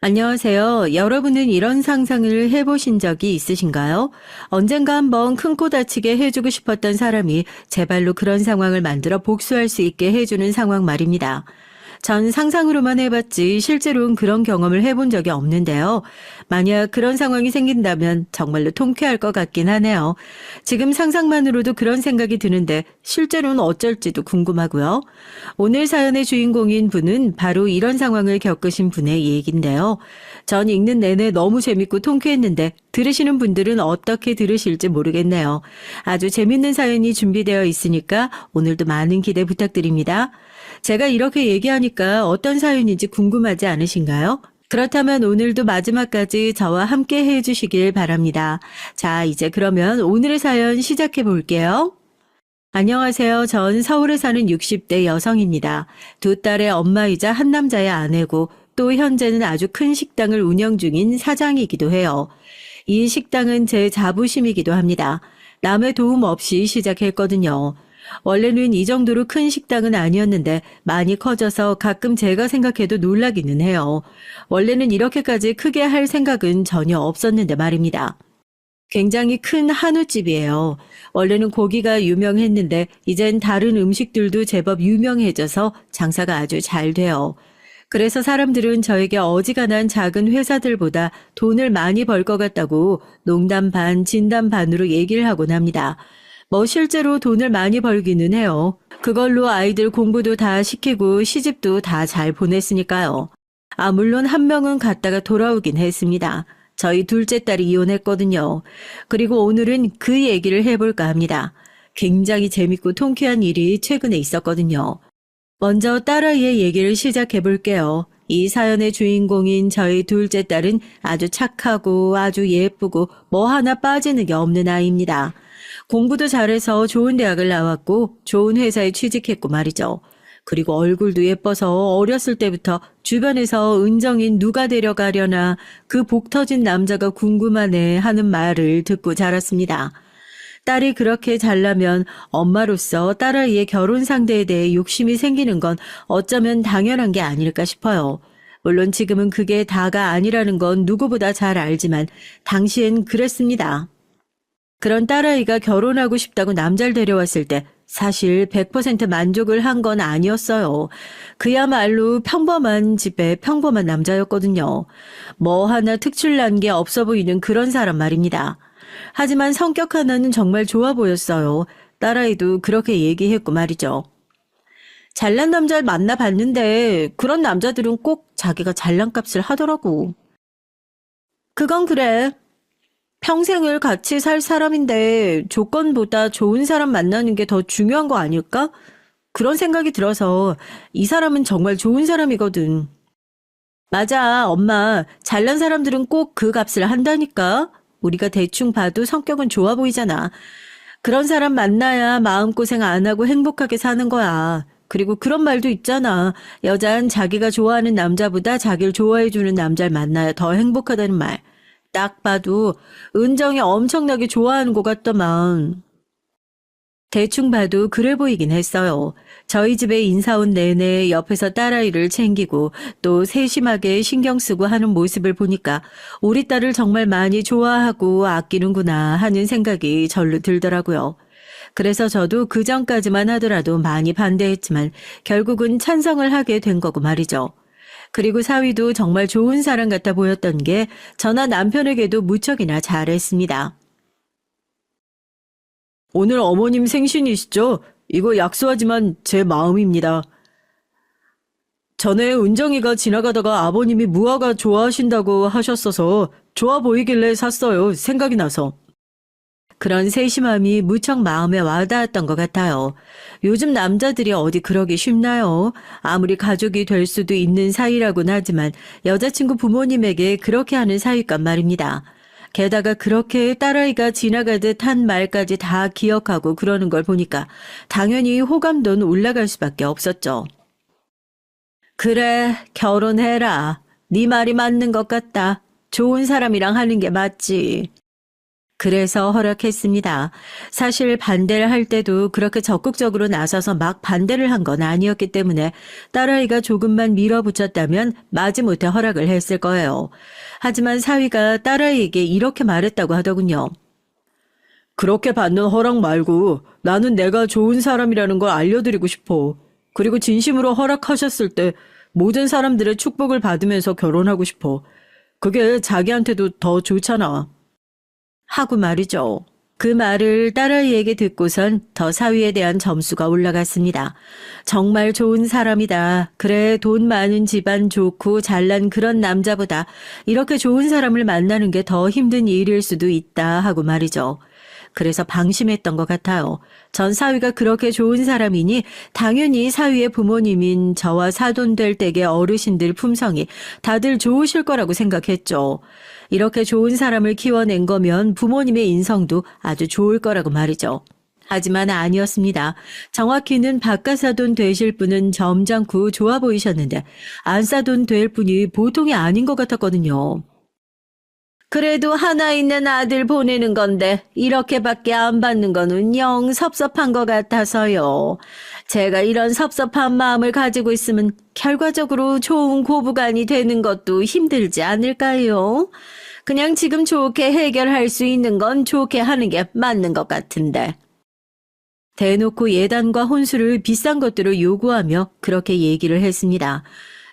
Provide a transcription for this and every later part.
안녕하세요. 여러분은 이런 상상을 해보신 적이 있으신가요? 언젠가 한번 큰 코 다치게 해주고 싶었던 사람이 제발로 그런 상황을 만들어 복수할 수 있게 해주는 상황 말입니다. 전 상상으로만 해봤지 실제로는 그런 경험을 해본 적이 없는데요. 만약 그런 상황이 생긴다면 정말로 통쾌할 것 같긴 하네요. 지금 상상만으로도 그런 생각이 드는데 실제로는 어쩔지도 궁금하고요. 오늘 사연의 주인공인 분은 바로 이런 상황을 겪으신 분의 얘기인데요. 전 읽는 내내 너무 재밌고 통쾌했는데 들으시는 분들은 어떻게 들으실지 모르겠네요. 아주 재밌는 사연이 준비되어 있으니까 오늘도 많은 기대 부탁드립니다. 제가 이렇게 얘기하니까 어떤 사연인지 궁금하지 않으신가요? 그렇다면 오늘도 마지막까지 저와 함께 해주시길 바랍니다. 자, 이제 그러면 오늘의 사연 시작해 볼게요. 안녕하세요. 전 서울에 사는 60대 여성입니다. 두 딸의 엄마이자 한 남자의 아내고 또 현재는 아주 큰 식당을 운영 중인 사장이기도 해요. 이 식당은 제 자부심이기도 합니다. 남의 도움 없이 시작했거든요. 원래는 이 정도로 큰 식당은 아니었는데 많이 커져서 가끔 제가 생각해도 놀라기는 해요. 원래는 이렇게까지 크게 할 생각은 전혀 없었는데 말입니다. 굉장히 큰 한우집이에요. 원래는 고기가 유명했는데 이젠 다른 음식들도 제법 유명해져서 장사가 아주 잘 돼요. 그래서 사람들은 저에게 어지간한 작은 회사들보다 돈을 많이 벌 것 같다고 농담 반 진담 반으로 얘기를 하곤 합니다. 뭐 실제로 돈을 많이 벌기는 해요. 그걸로 아이들 공부도 다 시키고 시집도 다 잘 보냈으니까요. 아, 물론 한 명은 갔다가 돌아오긴 했습니다. 저희 둘째 딸이 이혼했거든요. 그리고 오늘은 그 얘기를 해볼까 합니다. 굉장히 재밌고 통쾌한 일이 최근에 있었거든요. 먼저 딸아이의 얘기를 시작해 볼게요. 이 사연의 주인공인 저희 둘째 딸은 아주 착하고 아주 예쁘고 뭐 하나 빠지는 게 없는 아이입니다. 공부도 잘해서 좋은 대학을 나왔고 좋은 회사에 취직했고 말이죠. 그리고 얼굴도 예뻐서 어렸을 때부터 주변에서 은정인 누가 데려가려나 그 복 터진 남자가 궁금하네 하는 말을 듣고 자랐습니다. 딸이 그렇게 잘나면 엄마로서 딸아이의 결혼 상대에 대해 욕심이 생기는 건 어쩌면 당연한 게 아닐까 싶어요. 물론 지금은 그게 다가 아니라는 건 누구보다 잘 알지만 당시엔 그랬습니다. 그런 딸아이가 결혼하고 싶다고 남자를 데려왔을 때 사실 100% 만족을 한 건 아니었어요. 그야말로 평범한 집에 평범한 남자였거든요. 뭐 하나 특출난 게 없어 보이는 그런 사람 말입니다. 하지만 성격 하나는 정말 좋아 보였어요. 딸아이도 그렇게 얘기했고 말이죠. 잘난 남자를 만나봤는데 그런 남자들은 꼭 자기가 잘난 값을 하더라고. 그건 그래. 평생을 같이 살 사람인데 조건보다 좋은 사람 만나는 게 더 중요한 거 아닐까? 그런 생각이 들어서 이 사람은 정말 좋은 사람이거든. 맞아, 엄마. 잘난 사람들은 꼭 그 값을 한다니까. 우리가 대충 봐도 성격은 좋아 보이잖아. 그런 사람 만나야 마음고생 안 하고 행복하게 사는 거야. 그리고 그런 말도 있잖아. 여자는 자기가 좋아하는 남자보다 자기를 좋아해주는 남자를 만나야 더 행복하다는 말. 딱 봐도 은정이 엄청나게 좋아하는 것 같더만. 대충 봐도 그래 보이긴 했어요. 저희 집에 인사 온 내내 옆에서 딸아이를 챙기고 또 세심하게 신경 쓰고 하는 모습을 보니까 우리 딸을 정말 많이 좋아하고 아끼는구나 하는 생각이 절로 들더라고요. 그래서 저도 그 전까지만 하더라도 많이 반대했지만 결국은 찬성을 하게 된 거고 말이죠. 그리고 사위도 정말 좋은 사람 같아 보였던 게 저나 남편에게도 무척이나 잘했습니다. 오늘 어머님 생신이시죠? 이거 약소하지만 제 마음입니다. 전에 은정이가 지나가다가 아버님이 무화과 좋아하신다고 하셨어서 좋아 보이길래 샀어요. 생각이 나서. 그런 세심함이 무척 마음에 와닿았던 것 같아요. 요즘 남자들이 어디 그러기 쉽나요? 아무리 가족이 될 수도 있는 사이라고는 하지만 여자친구 부모님에게 그렇게 하는 사이란 말입니다. 게다가 그렇게 딸아이가 지나가듯 한 말까지 다 기억하고 그러는 걸 보니까 당연히 호감도는 올라갈 수밖에 없었죠. 그래, 결혼해라. 네 말이 맞는 것 같다. 좋은 사람이랑 하는 게 맞지. 그래서 허락했습니다. 사실 반대를 할 때도 그렇게 적극적으로 나서서 막 반대를 한 건 아니었기 때문에 딸아이가 조금만 밀어붙였다면 마지못해 허락을 했을 거예요. 하지만 사위가 딸아이에게 이렇게 말했다고 하더군요. 그렇게 받는 허락 말고 나는 내가 좋은 사람이라는 걸 알려드리고 싶어. 그리고 진심으로 허락하셨을 때 모든 사람들의 축복을 받으면서 결혼하고 싶어. 그게 자기한테도 더 좋잖아. 하고 말이죠. 그 말을 딸아이에게 듣고선 더 사위에 대한 점수가 올라갔습니다. 정말 좋은 사람이다. 그래, 돈 많은 집안 좋고 잘난 그런 남자보다 이렇게 좋은 사람을 만나는 게 더 힘든 일일 수도 있다 하고 말이죠. 그래서 방심했던 것 같아요. 전 사위가 그렇게 좋은 사람이니 당연히 사위의 부모님인 저와 사돈될 댁의 어르신들 품성이 다들 좋으실 거라고 생각했죠. 이렇게 좋은 사람을 키워낸 거면 부모님의 인성도 아주 좋을 거라고 말이죠. 하지만 아니었습니다. 정확히는 바깥사돈 되실 분은 점잖고 좋아 보이셨는데 안사돈 될 분이 보통이 아닌 것 같았거든요. 그래도 하나 있는 아들 보내는 건데 이렇게밖에 안 받는 거는 영 섭섭한 것 같아서요. 제가 이런 섭섭한 마음을 가지고 있으면 결과적으로 좋은 고부간이 되는 것도 힘들지 않을까요? 그냥 지금 좋게 해결할 수 있는 건 좋게 하는 게 맞는 것 같은데. 대놓고 예단과 혼수를 비싼 것들을 요구하며 그렇게 얘기를 했습니다.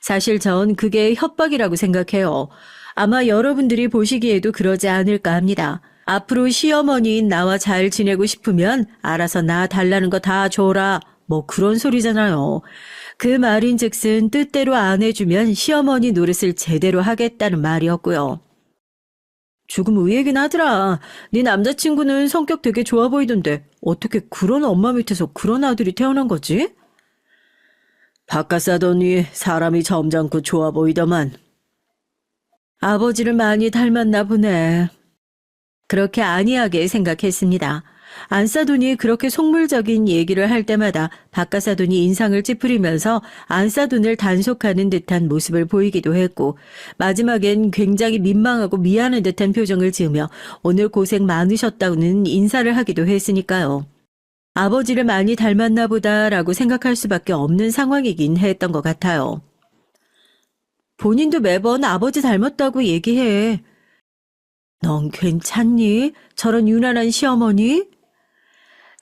사실 전 그게 협박이라고 생각해요. 아마 여러분들이 보시기에도 그러지 않을까 합니다. 앞으로 시어머니인 나와 잘 지내고 싶으면 알아서 나 달라는 거 다 줘라. 뭐 그런 소리잖아요. 그 말인즉슨 뜻대로 안 해주면 시어머니 노릇을 제대로 하겠다는 말이었고요. 조금 의외긴 하더라. 네 남자친구는 성격 되게 좋아 보이던데 어떻게 그런 엄마 밑에서 그런 아들이 태어난 거지? 바깥 사더니 사람이 점잖고 좋아 보이더만. 아버지를 많이 닮았나 보네. 그렇게 안이하게 생각했습니다. 안사돈이 그렇게 속물적인 얘기를 할 때마다 바깥사돈이 인상을 찌푸리면서 안사돈을 단속하는 듯한 모습을 보이기도 했고 마지막엔 굉장히 민망하고 미안한 듯한 표정을 지으며 오늘 고생 많으셨다고는 인사를 하기도 했으니까요. 아버지를 많이 닮았나 보다라고 생각할 수밖에 없는 상황이긴 했던 것 같아요. 본인도 매번 아버지 닮았다고 얘기해. 넌 괜찮니? 저런 유난한 시어머니?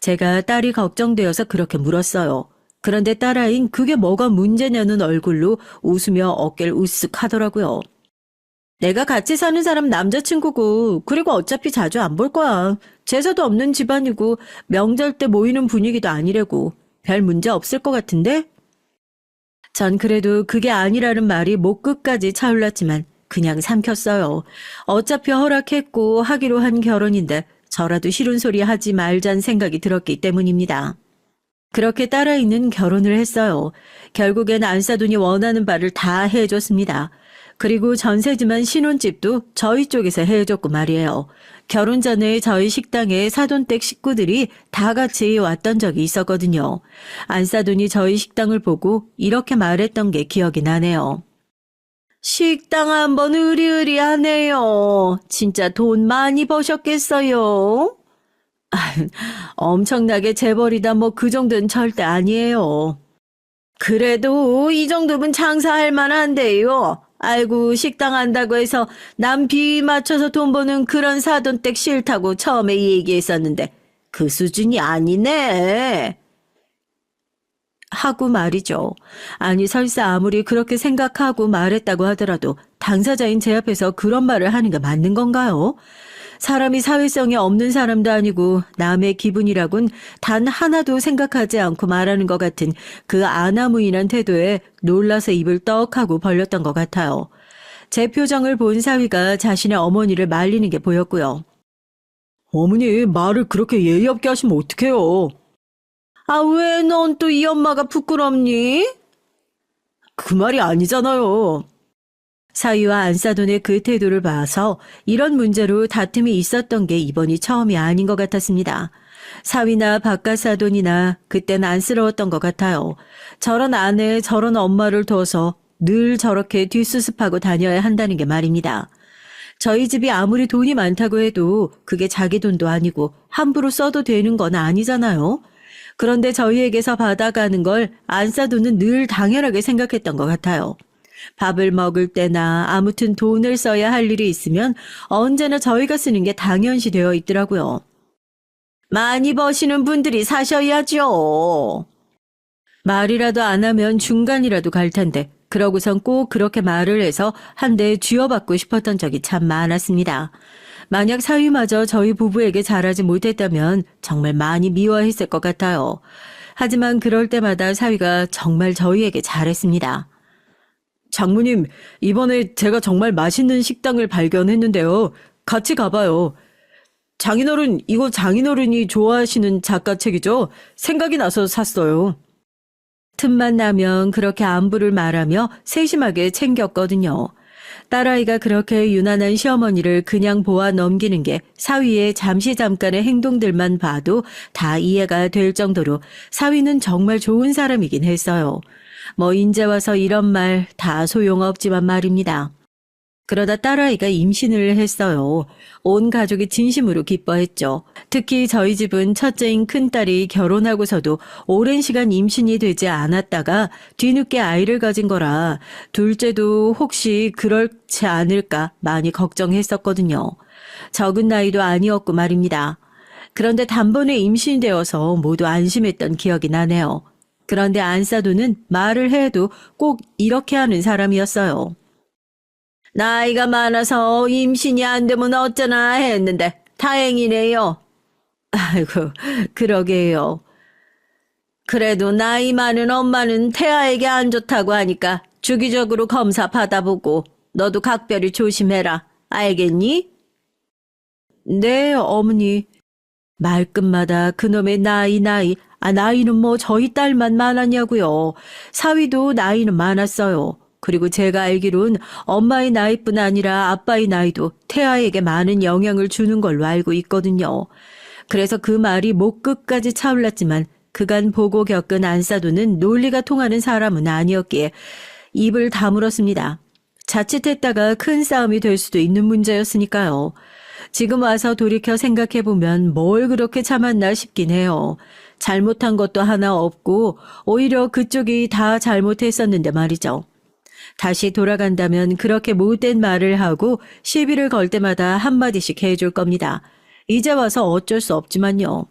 제가 딸이 걱정되어서 그렇게 물었어요. 그런데 딸아인 그게 뭐가 문제냐는 얼굴로 웃으며 어깨를 으쓱 하더라고요. 내가 같이 사는 사람 남자친구고 그리고 어차피 자주 안 볼 거야. 제사도 없는 집안이고 명절 때 모이는 분위기도 아니래고 별 문제 없을 것 같은데? 전 그래도 그게 아니라는 말이 목 끝까지 차올랐지만 그냥 삼켰어요. 어차피 허락했고 하기로 한 결혼인데 저라도 싫은 소리 하지 말자는 생각이 들었기 때문입니다. 그렇게 딸아이는 결혼을 했어요. 결국엔 안사돈이 원하는 바를 다 해줬습니다. 그리고 전세지만 신혼집도 저희 쪽에서 해줬고 말이에요. 결혼 전에 저희 식당에 사돈댁 식구들이 다 같이 왔던 적이 있었거든요. 안사돈이 저희 식당을 보고 이렇게 말했던 게 기억이 나네요. 식당 한번 으리으리하네요. 진짜 돈 많이 버셨겠어요? 엄청나게 재벌이다 뭐 그 정도는 절대 아니에요. 그래도 이 정도면 장사할 만한데요. 아이고 식당 한다고 해서 남 비위 맞춰서 돈 버는 그런 사돈댁 싫다고 처음에 얘기했었는데 그 수준이 아니네. 하고 말이죠. 아니 설사 아무리 그렇게 생각하고 말했다고 하더라도 당사자인 제 앞에서 그런 말을 하는 게 맞는 건가요? 사람이 사회성이 없는 사람도 아니고 남의 기분이라곤 단 하나도 생각하지 않고 말하는 것 같은 그 아나무인한 태도에 놀라서 입을 떡하고 벌렸던 것 같아요. 제 표정을 본 사위가 자신의 어머니를 말리는 게 보였고요. 어머니 말을 그렇게 예의 없게 하시면 어떡해요? 아, 왜 넌 또 이 엄마가 부끄럽니? 그 말이 아니잖아요. 사위와 안사돈의 그 태도를 봐서 이런 문제로 다툼이 있었던 게 이번이 처음이 아닌 것 같았습니다. 사위나 바깥사돈이나 그땐 안쓰러웠던 것 같아요. 저런 아내, 저런 엄마를 둬서 늘 저렇게 뒷수습하고 다녀야 한다는 게 말입니다. 저희 집이 아무리 돈이 많다고 해도 그게 자기 돈도 아니고 함부로 써도 되는 건 아니잖아요. 그런데 저희에게서 받아가는 걸 안사도는 늘 당연하게 생각했던 것 같아요. 밥을 먹을 때나 아무튼 돈을 써야 할 일이 있으면 언제나 저희가 쓰는 게 당연시 되어 있더라고요. 많이 버시는 분들이 사셔야죠. 말이라도 안 하면 중간이라도 갈 텐데 그러고선 꼭 그렇게 말을 해서 한 대 쥐어받고 싶었던 적이 참 많았습니다. 만약 사위마저 저희 부부에게 잘하지 못했다면 정말 많이 미워했을 것 같아요. 하지만 그럴 때마다 사위가 정말 저희에게 잘했습니다. 장모님, 이번에 제가 정말 맛있는 식당을 발견했는데요. 같이 가봐요. 장인어른, 이거 장인어른이 좋아하시는 작가책이죠? 생각이 나서 샀어요. 틈만 나면 그렇게 안부를 말하며 세심하게 챙겼거든요. 딸아이가 그렇게 유난한 시어머니를 그냥 보아 넘기는 게 사위의 잠시 잠깐의 행동들만 봐도 다 이해가 될 정도로 사위는 정말 좋은 사람이긴 했어요. 뭐 인제 와서 이런 말 다 소용없지만 말입니다. 그러다 딸아이가 임신을 했어요. 온 가족이 진심으로 기뻐했죠. 특히 저희 집은 첫째인 큰딸이 결혼하고서도 오랜 시간 임신이 되지 않았다가 뒤늦게 아이를 가진 거라 둘째도 혹시 그렇지 않을까 많이 걱정했었거든요. 적은 나이도 아니었고 말입니다. 그런데 단번에 임신되어서 모두 안심했던 기억이 나네요. 그런데 안사도는 말을 해도 꼭 이렇게 하는 사람이었어요. 나이가 많아서 임신이 안 되면 어쩌나 했는데 다행이네요. 아이고, 그러게요. 그래도 나이 많은 엄마는 태아에게 안 좋다고 하니까 주기적으로 검사 받아보고 너도 각별히 조심해라. 알겠니? 네, 어머니. 말끝마다 그놈의 나이. 나이는 뭐 저희 딸만 많았냐고요. 사위도 나이는 많았어요. 그리고 제가 알기론 엄마의 나이뿐 아니라 아빠의 나이도 태아에게 많은 영향을 주는 걸로 알고 있거든요. 그래서 그 말이 목 끝까지 차올랐지만 그간 보고 겪은 안사도는 논리가 통하는 사람은 아니었기에 입을 다물었습니다. 자칫했다가 큰 싸움이 될 수도 있는 문제였으니까요. 지금 와서 돌이켜 생각해보면 뭘 그렇게 참았나 싶긴 해요. 잘못한 것도 하나 없고 오히려 그쪽이 다 잘못했었는데 말이죠. 다시 돌아간다면 그렇게 못된 말을 하고 시비를 걸 때마다 한마디씩 해줄 겁니다. 이제 와서 어쩔 수 없지만요.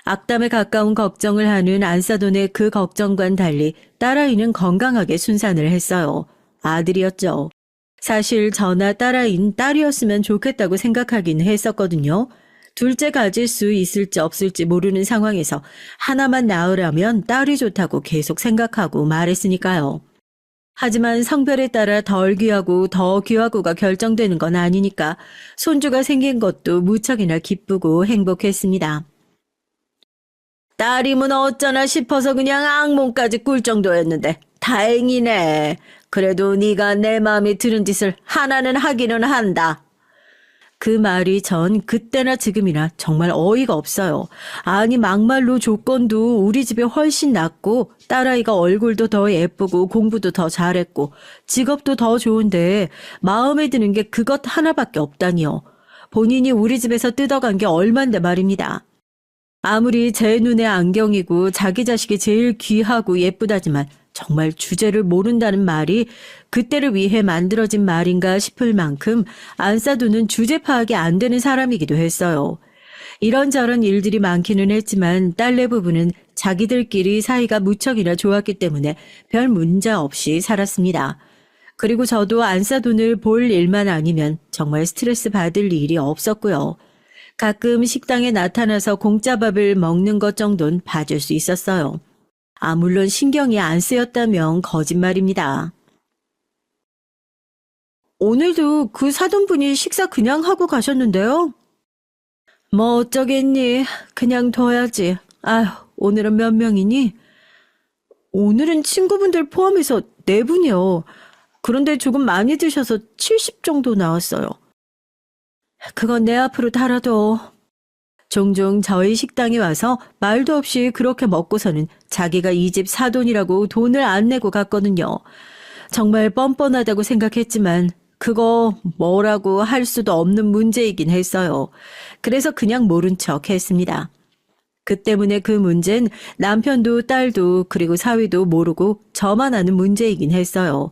악담에 가까운 걱정을 하는 안사돈의 그 걱정과는 달리 딸아이는 건강하게 순산을 했어요. 아들이었죠. 사실 저나 딸아이는 딸이었으면 좋겠다고 생각하긴 했었거든요. 둘째 가질 수 있을지 없을지 모르는 상황에서 하나만 낳으라면 딸이 좋다고 계속 생각하고 말했으니까요. 하지만 성별에 따라 덜 귀하고 더 귀하고가 결정되는 건 아니니까 손주가 생긴 것도 무척이나 기쁘고 행복했습니다. 딸이면 어쩌나 싶어서 그냥 악몽까지 꿀 정도였는데 다행이네. 그래도 네가 내 마음에 드는 짓을 하나는 하기는 한다. 그 말이 전 그때나 지금이나 정말 어이가 없어요. 아니 막말로 조건도 우리 집에 훨씬 낫고 딸아이가 얼굴도 더 예쁘고 공부도 더 잘했고 직업도 더 좋은데 마음에 드는 게 그것 하나밖에 없다니요. 본인이 우리 집에서 뜯어간 게 얼만데 말입니다. 아무리 제 눈에 안경이고 자기 자식이 제일 귀하고 예쁘다지만 정말 주제를 모른다는 말이 그때를 위해 만들어진 말인가 싶을 만큼 안사도는 주제 파악이 안 되는 사람이기도 했어요. 이런저런 일들이 많기는 했지만 딸네 부부는 자기들끼리 사이가 무척이나 좋았기 때문에 별 문제 없이 살았습니다. 그리고 저도 안사돈을 볼 일만 아니면 정말 스트레스 받을 일이 없었고요. 가끔 식당에 나타나서 공짜밥을 먹는 것 정도는 봐줄 수 있었어요. 물론 신경이 안 쓰였다면 거짓말입니다. 오늘도 그 사돈분이 식사 그냥 하고 가셨는데요. 뭐 어쩌겠니. 그냥 둬야지. 아휴, 오늘은 몇 명이니? 오늘은 친구분들 포함해서 4분이요. 그런데 조금 많이 드셔서 70 정도 나왔어요. 그건 내 앞으로 달아둬. 종종 저희 식당에 와서 말도 없이 그렇게 먹고서는 자기가 이 집 사돈이라고 돈을 안 내고 갔거든요. 정말 뻔뻔하다고 생각했지만 그거 뭐라고 할 수도 없는 문제이긴 했어요. 그래서 그냥 모른 척 했습니다. 그 때문에 그 문제는 남편도 딸도 그리고 사위도 모르고 저만 아는 문제이긴 했어요.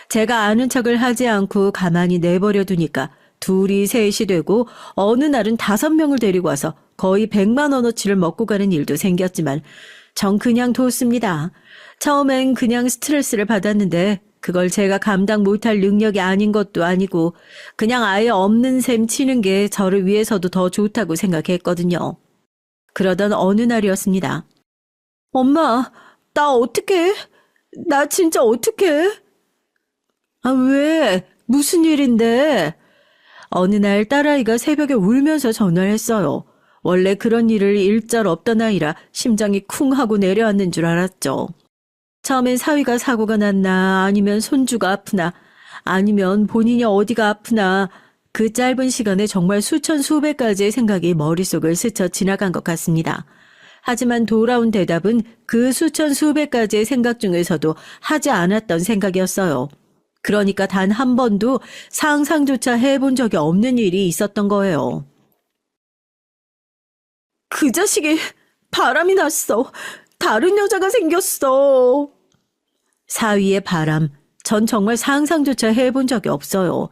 제가 아는 척을 하지 않고 가만히 내버려 두니까 둘이 셋이 되고 어느 날은 5명을 데리고 와서 거의 100만 원어치를 먹고 가는 일도 생겼지만 전 그냥 뒀습니다. 처음엔 그냥 스트레스를 받았는데 그걸 제가 감당 못할 능력이 아닌 것도 아니고 그냥 아예 없는 셈 치는 게 저를 위해서도 더 좋다고 생각했거든요. 그러던 어느 날이었습니다. 엄마, 나 어떡해? 나 진짜 어떡해? 아, 왜? 무슨 일인데? 어느 날 딸아이가 새벽에 울면서 전화를 했어요. 원래 그런 일을 일절 없던 아이라 심장이 쿵 하고 내려앉는 줄 알았죠. 처음엔 사위가 사고가 났나 아니면 손주가 아프나 아니면 본인이 어디가 아프나 그 짧은 시간에 정말 수천 수백 가지의 생각이 머릿속을 스쳐 지나간 것 같습니다. 하지만 돌아온 대답은 그 수천 수백 가지의 생각 중에서도 하지 않았던 생각이었어요. 그러니까 단 한 번도 상상조차 해본 적이 없는 일이 있었던 거예요. 그 자식이 바람이 났어. 다른 여자가 생겼어. 사위의 바람. 전 정말 상상조차 해본 적이 없어요.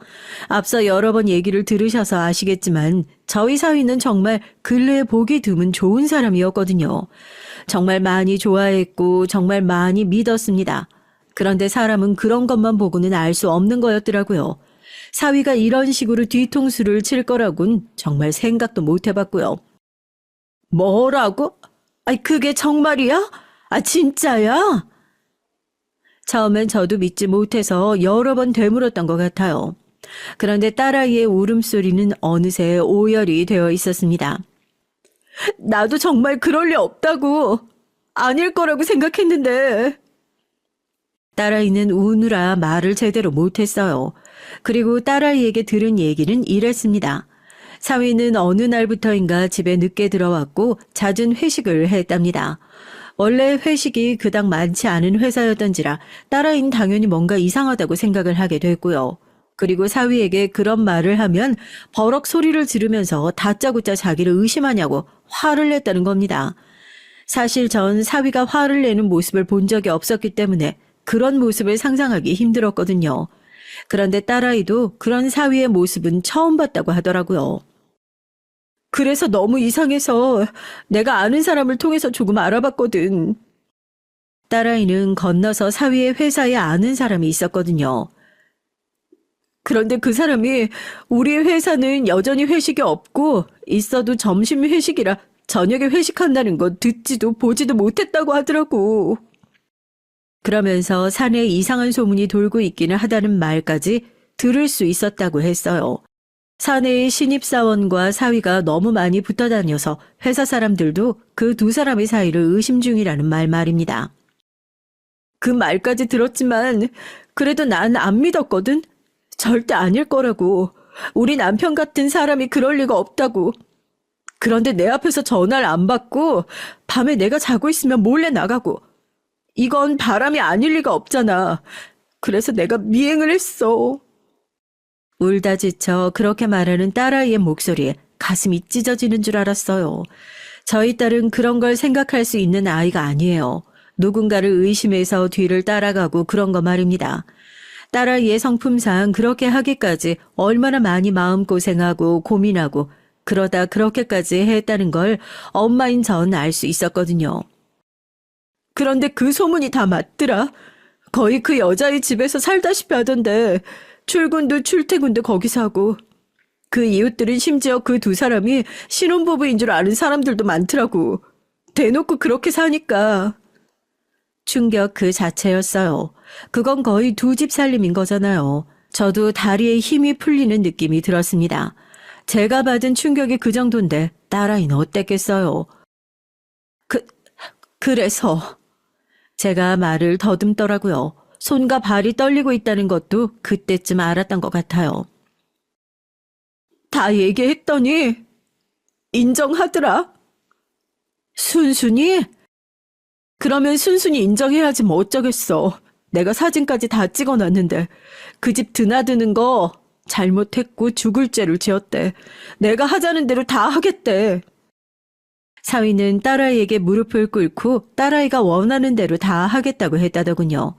앞서 여러 번 얘기를 들으셔서 아시겠지만 저희 사위는 정말 근래에 보기 드문 좋은 사람이었거든요. 정말 많이 좋아했고 정말 많이 믿었습니다. 그런데 사람은 그런 것만 보고는 알 수 없는 거였더라고요. 사위가 이런 식으로 뒤통수를 칠 거라곤 정말 생각도 못 해봤고요. 뭐라고? 아이, 그게 정말이야? 아, 진짜야? 처음엔 저도 믿지 못해서 여러 번 되물었던 것 같아요. 그런데 딸아이의 울음소리는 어느새 오열이 되어 있었습니다. 나도 정말 그럴 리 없다고. 아닐 거라고 생각했는데. 딸아이는 우느라 말을 제대로 못했어요. 그리고 딸아이에게 들은 얘기는 이랬습니다. 사위는 어느 날부터인가 집에 늦게 들어왔고 잦은 회식을 했답니다. 원래 회식이 그닥 많지 않은 회사였던지라 딸아이는 당연히 뭔가 이상하다고 생각을 하게 됐고요. 그리고 사위에게 그런 말을 하면 버럭 소리를 지르면서 다짜고짜 자기를 의심하냐고 화를 냈다는 겁니다. 사실 전 사위가 화를 내는 모습을 본 적이 없었기 때문에 그런 모습을 상상하기 힘들었거든요. 그런데 딸아이도 그런 사위의 모습은 처음 봤다고 하더라고요. 그래서 너무 이상해서 내가 아는 사람을 통해서 조금 알아봤거든. 딸아이는 건너서 사위의 회사에 아는 사람이 있었거든요. 그런데 그 사람이 우리 회사는 여전히 회식이 없고 있어도 점심 회식이라 저녁에 회식한다는 거 듣지도 보지도 못했다고 하더라고. 그러면서 사내에 이상한 소문이 돌고 있기는 하다는 말까지 들을 수 있었다고 했어요. 사내의 신입사원과 사위가 너무 많이 붙어 다녀서 회사 사람들도 그 두 사람의 사이를 의심 중이라는 말입니다. 그 말까지 들었지만 그래도 난 안 믿었거든. 절대 아닐 거라고. 우리 남편 같은 사람이 그럴 리가 없다고. 그런데 내 앞에서 전화를 안 받고 밤에 내가 자고 있으면 몰래 나가고. 이건 바람이 아닐 리가 없잖아. 그래서 내가 미행을 했어. 울다 지쳐 그렇게 말하는 딸아이의 목소리에 가슴이 찢어지는 줄 알았어요. 저희 딸은 그런 걸 생각할 수 있는 아이가 아니에요. 누군가를 의심해서 뒤를 따라가고 그런 거 말입니다. 딸아이의 성품상 그렇게 하기까지 얼마나 많이 마음고생하고 고민하고 그러다 그렇게까지 했다는 걸 엄마인 전 알 수 있었거든요. 그런데 그 소문이 다 맞더라. 거의 그 여자의 집에서 살다시피 하던데 출근도 출퇴근도 거기서 하고 그 이웃들은 심지어 그 두 사람이 신혼부부인 줄 아는 사람들도 많더라고. 대놓고 그렇게 사니까. 충격 그 자체였어요. 그건 거의 두 집 살림인 거잖아요. 저도 다리에 힘이 풀리는 느낌이 들었습니다. 제가 받은 충격이 그 정도인데 딸아이는 어땠겠어요. 그래서 제가 말을 더듬더라고요. 손과 발이 떨리고 있다는 것도 그때쯤 알았던 것 같아요. 다 얘기했더니 인정하더라. 순순히? 그러면 순순히 인정해야지 뭐 어쩌겠어. 내가 사진까지 다 찍어놨는데 그 집 드나드는 거 잘못했고 죽을 죄를 지었대. 내가 하자는 대로 다 하겠대. 사위는 딸아이에게 무릎을 꿇고 딸아이가 원하는 대로 다 하겠다고 했다더군요.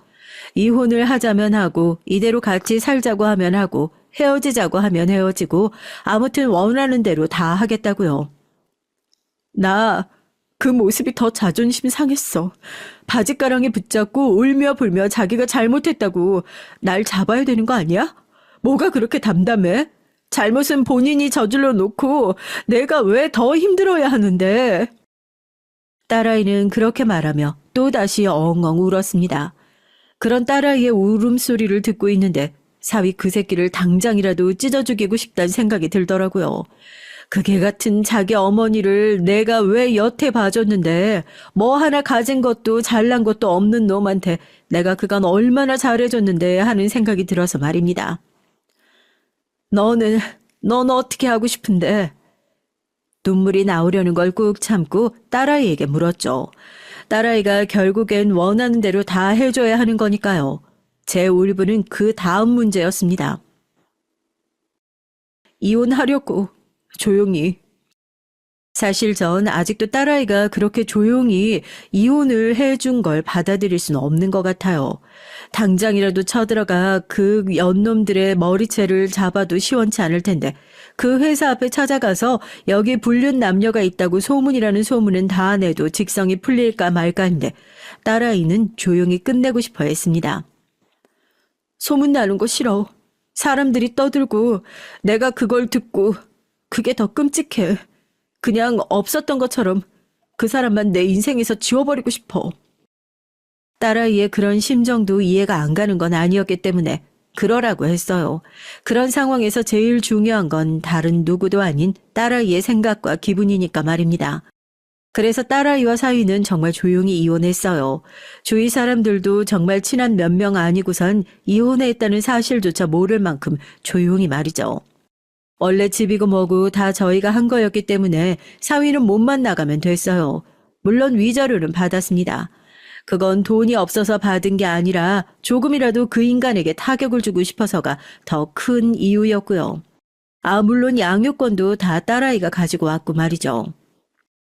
이혼을 하자면 하고 이대로 같이 살자고 하면 하고 헤어지자고 하면 헤어지고 아무튼 원하는 대로 다 하겠다고요. 나 그 모습이 더 자존심 상했어. 바짓가랑이 붙잡고 울며 불며 자기가 잘못했다고 날 잡아야 되는 거 아니야? 뭐가 그렇게 담담해? 잘못은 본인이 저질러 놓고 내가 왜 더 힘들어야 하는데? 딸아이는 그렇게 말하며 또다시 엉엉 울었습니다. 그런 딸아이의 울음소리를 듣고 있는데 사위 그 새끼를 당장이라도 찢어 죽이고 싶다는 생각이 들더라고요. 그 개 같은 자기 어머니를 내가 왜 여태 봐줬는데 뭐 하나 가진 것도 잘난 것도 없는 놈한테 내가 그간 얼마나 잘해줬는데 하는 생각이 들어서 말입니다. 넌 어떻게 하고 싶은데? 눈물이 나오려는 걸 꾹 참고 딸아이에게 물었죠. 딸아이가 결국엔 원하는 대로 다 해줘야 하는 거니까요. 제 울분은 그 다음 문제였습니다. 이혼하려고, 조용히. 사실 전 아직도 딸아이가 그렇게 조용히 이혼을 해준 걸 받아들일 수는 없는 것 같아요. 당장이라도 쳐들어가 그 연놈들의 머리채를 잡아도 시원치 않을 텐데 그 회사 앞에 찾아가서 여기 불륜 남녀가 있다고 소문이라는 소문은 다 내도 직성이 풀릴까 말까 했는데 딸아이는 조용히 끝내고 싶어 했습니다. 소문 나는 거 싫어. 사람들이 떠들고 내가 그걸 듣고 그게 더 끔찍해. 그냥 없었던 것처럼 그 사람만 내 인생에서 지워버리고 싶어. 딸아이의 그런 심정도 이해가 안 가는 건 아니었기 때문에 그러라고 했어요. 그런 상황에서 제일 중요한 건 다른 누구도 아닌 딸아이의 생각과 기분이니까 말입니다. 그래서 딸아이와 사위는 정말 조용히 이혼했어요. 주위 사람들도 정말 친한 몇 명 아니고선 이혼했다는 사실조차 모를 만큼 조용히 말이죠. 원래 집이고 뭐고 다 저희가 한 거였기 때문에 사위는 몸만 나가면 됐어요. 물론 위자료는 받았습니다. 그건 돈이 없어서 받은 게 아니라 조금이라도 그 인간에게 타격을 주고 싶어서가 더 큰 이유였고요. 물론 양육권도 다 딸아이가 가지고 왔고 말이죠.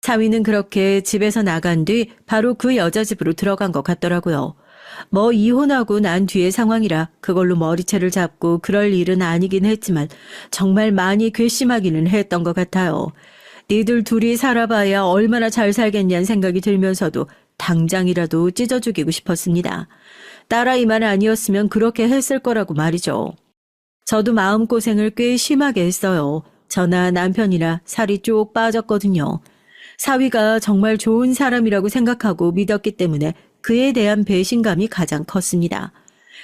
사위는 그렇게 집에서 나간 뒤 바로 그 여자 집으로 들어간 것 같더라고요. 뭐 이혼하고 난 뒤의 상황이라 그걸로 머리채를 잡고 그럴 일은 아니긴 했지만 정말 많이 괘씸하기는 했던 것 같아요. 니들 둘이 살아봐야 얼마나 잘 살겠냐는 생각이 들면서도 당장이라도 찢어 죽이고 싶었습니다. 딸아이만 아니었으면 그렇게 했을 거라고 말이죠. 저도 마음고생을 꽤 심하게 했어요. 저나 남편이나 살이 쭉 빠졌거든요. 사위가 정말 좋은 사람이라고 생각하고 믿었기 때문에 그에 대한 배신감이 가장 컸습니다.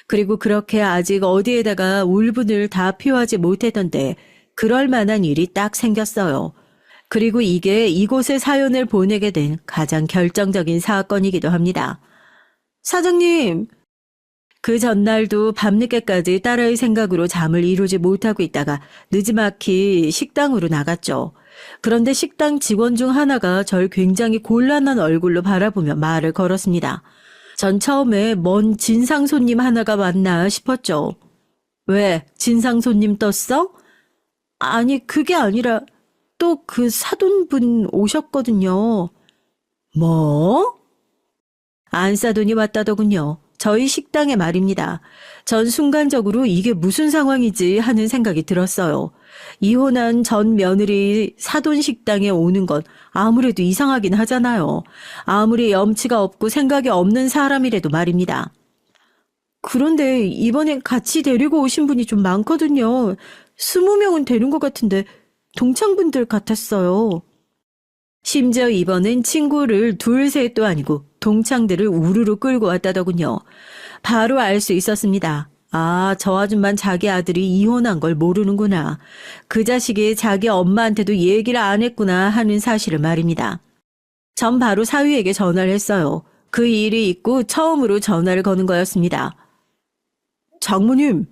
그리고 그렇게 아직 어디에다가 울분을 다 표하지 못했던데 그럴 만한 일이 딱 생겼어요. 그리고 이게 이곳에 사연을 보내게 된 가장 결정적인 사건이기도 합니다. 사장님! 그 전날도 밤늦게까지 딸아이 생각으로 잠을 이루지 못하고 있다가 느지막이 식당으로 나갔죠. 그런데 식당 직원 중 하나가 절 굉장히 곤란한 얼굴로 바라보며 말을 걸었습니다. 전 처음에 뭔 진상 손님 하나가 왔나 싶었죠. 왜? 진상 손님 떴어? 아니, 그게 아니라 또 그 사돈분 오셨거든요. 뭐? 안사돈이 왔다더군요. 저희 식당에 말입니다. 전 순간적으로 이게 무슨 상황이지 하는 생각이 들었어요. 이혼한 전 며느리 사돈 식당에 오는 건 아무래도 이상하긴 하잖아요. 아무리 염치가 없고 생각이 없는 사람이라도 말입니다. 그런데 이번엔 같이 데리고 오신 분이 좀 많거든요. 20명은 되는 것 같은데 동창분들 같았어요. 심지어 이번엔 친구를 둘 셋도 아니고 동창들을 우르르 끌고 왔다더군요. 바로 알 수 있었습니다. 저 아줌만 자기 아들이 이혼한 걸 모르는구나. 그 자식이 자기 엄마한테도 얘기를 안 했구나 하는 사실을 말입니다. 전 바로 사위에게 전화를 했어요. 그 일이 있고 처음으로 전화를 거는 거였습니다. 장모님.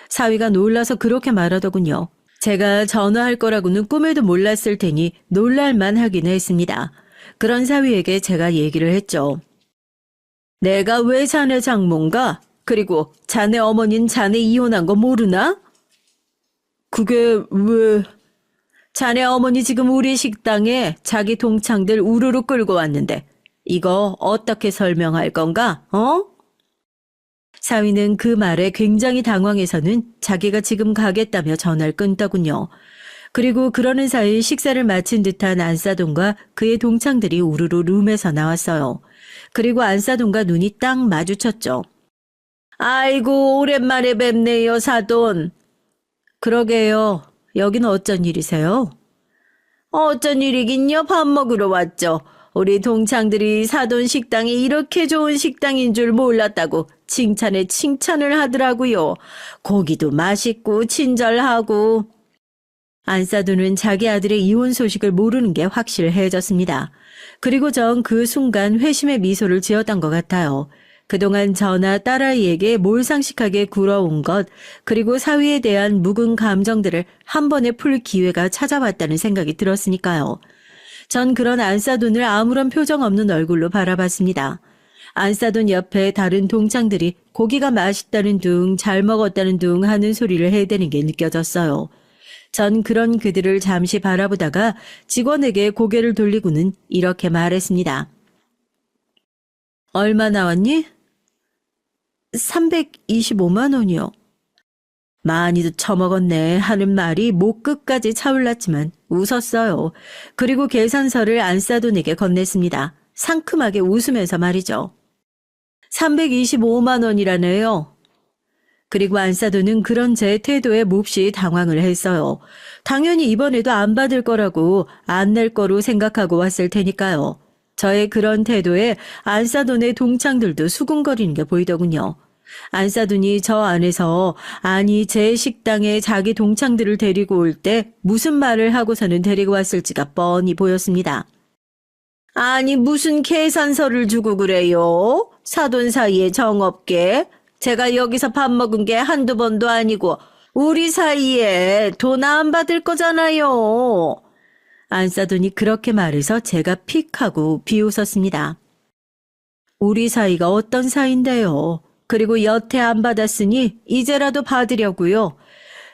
사위가 놀라서 그렇게 말하더군요. 제가 전화할 거라고는 꿈에도 몰랐을 테니 놀랄만 하긴 했습니다. 그런 사위에게 제가 얘기를 했죠. 내가 왜 자네 장모인가? 그리고 자네 어머니는 자네 이혼한 거 모르나? 그게 왜? 자네 어머니 지금 우리 식당에 자기 동창들 우르르 끌고 왔는데 이거 어떻게 설명할 건가? 어? 사위는 그 말에 굉장히 당황해서는 자기가 지금 가겠다며 전화를 끊더군요. 그리고 그러는 사이 식사를 마친 듯한 안사돈과 그의 동창들이 우르르 룸에서 나왔어요. 그리고 안사돈과 눈이 딱 마주쳤죠. 아이고 오랜만에 뵙네요 사돈. 그러게요. 여긴 어쩐 일이세요? 어쩐 일이긴요. 밥 먹으러 왔죠. 우리 동창들이 사돈 식당이 이렇게 좋은 식당인 줄 몰랐다고 칭찬에 칭찬을 하더라고요. 고기도 맛있고 친절하고. 안사돈은 자기 아들의 이혼 소식을 모르는 게 확실해졌습니다. 그리고 전 그 순간 회심의 미소를 지었던 것 같아요. 그동안 저나 딸아이에게 몰상식하게 굴어온 것, 그리고 사위에 대한 묵은 감정들을 한 번에 풀 기회가 찾아왔다는 생각이 들었으니까요. 전 그런 안사돈을 아무런 표정 없는 얼굴로 바라봤습니다. 안사돈 옆에 다른 동창들이 고기가 맛있다는 둥, 잘 먹었다는 둥 하는 소리를 해대는 게 느껴졌어요. 전 그런 그들을 잠시 바라보다가 직원에게 고개를 돌리고는 이렇게 말했습니다. 얼마 나왔니? 325만 원이요. 많이도 처먹었네 하는 말이 목 끝까지 차올랐지만 웃었어요. 그리고 계산서를 안사돈에게 건넸습니다. 상큼하게 웃으면서 말이죠. 325만 원이라네요. 그리고 안사돈은 그런 제 태도에 몹시 당황을 했어요. 당연히 이번에도 안 받을 거라고 안 낼 거로 생각하고 왔을 테니까요. 저의 그런 태도에 안사돈의 동창들도 수군거리는 게 보이더군요. 안사돈이 저 안에서 아니 제 식당에 자기 동창들을 데리고 올 때 무슨 말을 하고서는 데리고 왔을지가 뻔히 보였습니다. 아니 무슨 계산서를 주고 그래요? 사돈 사이에 정없게. 제가 여기서 밥 먹은 게 한두 번도 아니고 우리 사이에 돈 안 받을 거잖아요. 안사돈이 그렇게 말해서 제가 픽 하고 비웃었습니다. 우리 사이가 어떤 사이인데요. 그리고 여태 안 받았으니 이제라도 받으려고요.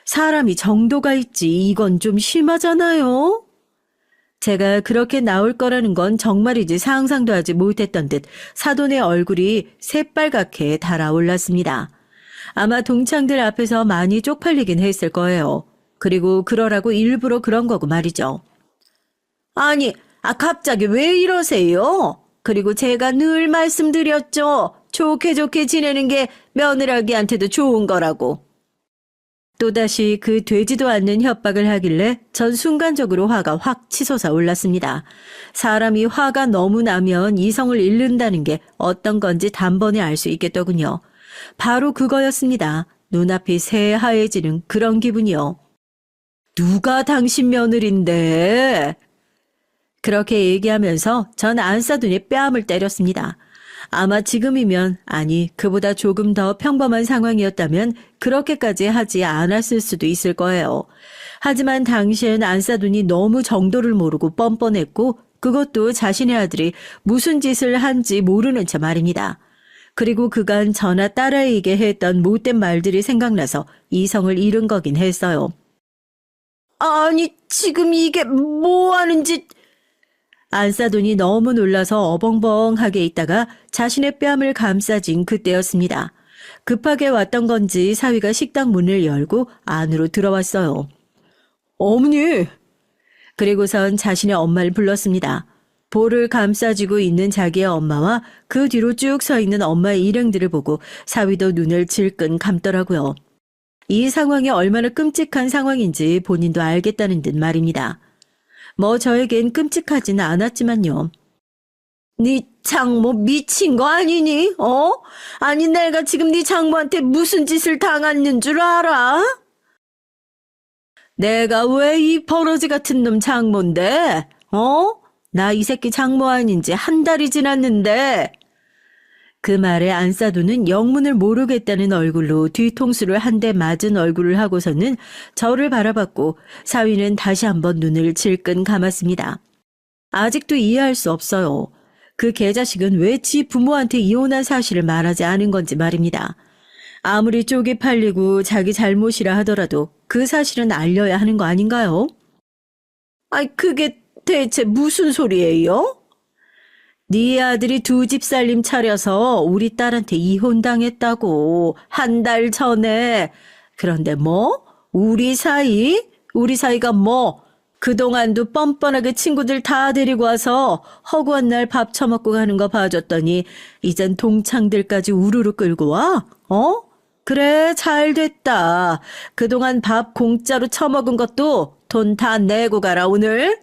사람이 정도가 있지 이건 좀 심하잖아요. 제가 그렇게 나올 거라는 건 정말이지 상상도 하지 못했던 듯 사돈의 얼굴이 새빨갛게 달아올랐습니다. 아마 동창들 앞에서 많이 쪽팔리긴 했을 거예요. 그리고 그러라고 일부러 그런 거고 말이죠. 아니, 갑자기 왜 이러세요? 그리고 제가 늘 말씀드렸죠. 좋게 좋게 지내는 게 며느라기한테도 좋은 거라고. 또다시 그 되지도 않는 협박을 하길래 전 순간적으로 화가 확 치솟아 올랐습니다. 사람이 화가 너무 나면 이성을 잃는다는 게 어떤 건지 단번에 알 수 있겠더군요. 바로 그거였습니다. 눈앞이 새하얘지는 그런 기분이요. 누가 당신 며느린데? 그렇게 얘기하면서 전 안사돈의 뺨을 때렸습니다. 아마 지금이면 아니 그보다 조금 더 평범한 상황이었다면 그렇게까지 하지 않았을 수도 있을 거예요. 하지만 당시엔 안사돈이 너무 정도를 모르고 뻔뻔했고 그것도 자신의 아들이 무슨 짓을 한지 모르는 채 말입니다. 그리고 그간 저나 딸아이에게 했던 못된 말들이 생각나서 이성을 잃은 거긴 했어요. 아니 지금 이게 뭐 하는 짓... 안사돈이 너무 놀라서 어벙벙하게 있다가 자신의 뺨을 감싸진 그때였습니다. 급하게 왔던 건지 사위가 식당 문을 열고 안으로 들어왔어요. 어머니! 그리고선 자신의 엄마를 불렀습니다. 볼을 감싸쥐고 있는 자기의 엄마와 그 뒤로 쭉 서 있는 엄마의 일행들을 보고 사위도 눈을 질끈 감더라고요. 이 상황이 얼마나 끔찍한 상황인지 본인도 알겠다는 듯 말입니다. 뭐 저에겐 끔찍하지는 않았지만요. 네 장모 미친 거 아니니? 아니 내가 지금 네 장모한테 무슨 짓을 당했는 줄 알아? 내가 왜 이 버러지 같은 놈 장모인데? 나 이 새끼 장모 아닌 지 한 달이 지났는데. 그 말에 안사돈은 영문을 모르겠다는 얼굴로 뒤통수를 한 대 맞은 얼굴을 하고서는 저를 바라봤고 사위는 다시 한번 눈을 질끈 감았습니다. 아직도 이해할 수 없어요. 그 개자식은 왜 지 부모한테 이혼한 사실을 말하지 않은 건지 말입니다. 아무리 쪽이 팔리고 자기 잘못이라 하더라도 그 사실은 알려야 하는 거 아닌가요? 아이, 그게 대체 무슨 소리예요? 네 아들이 두 집 살림 차려서 우리 딸한테 이혼당했다고 한 달 전에. 그런데 뭐? 우리 사이? 우리 사이가 뭐? 그동안도 뻔뻔하게 친구들 다 데리고 와서 허구한 날 밥 처먹고 가는 거 봐줬더니 이젠 동창들까지 우르르 끌고 와? 어? 그래, 잘 됐다. 그동안 밥 공짜로 처먹은 것도 돈 다 내고 가라, 오늘.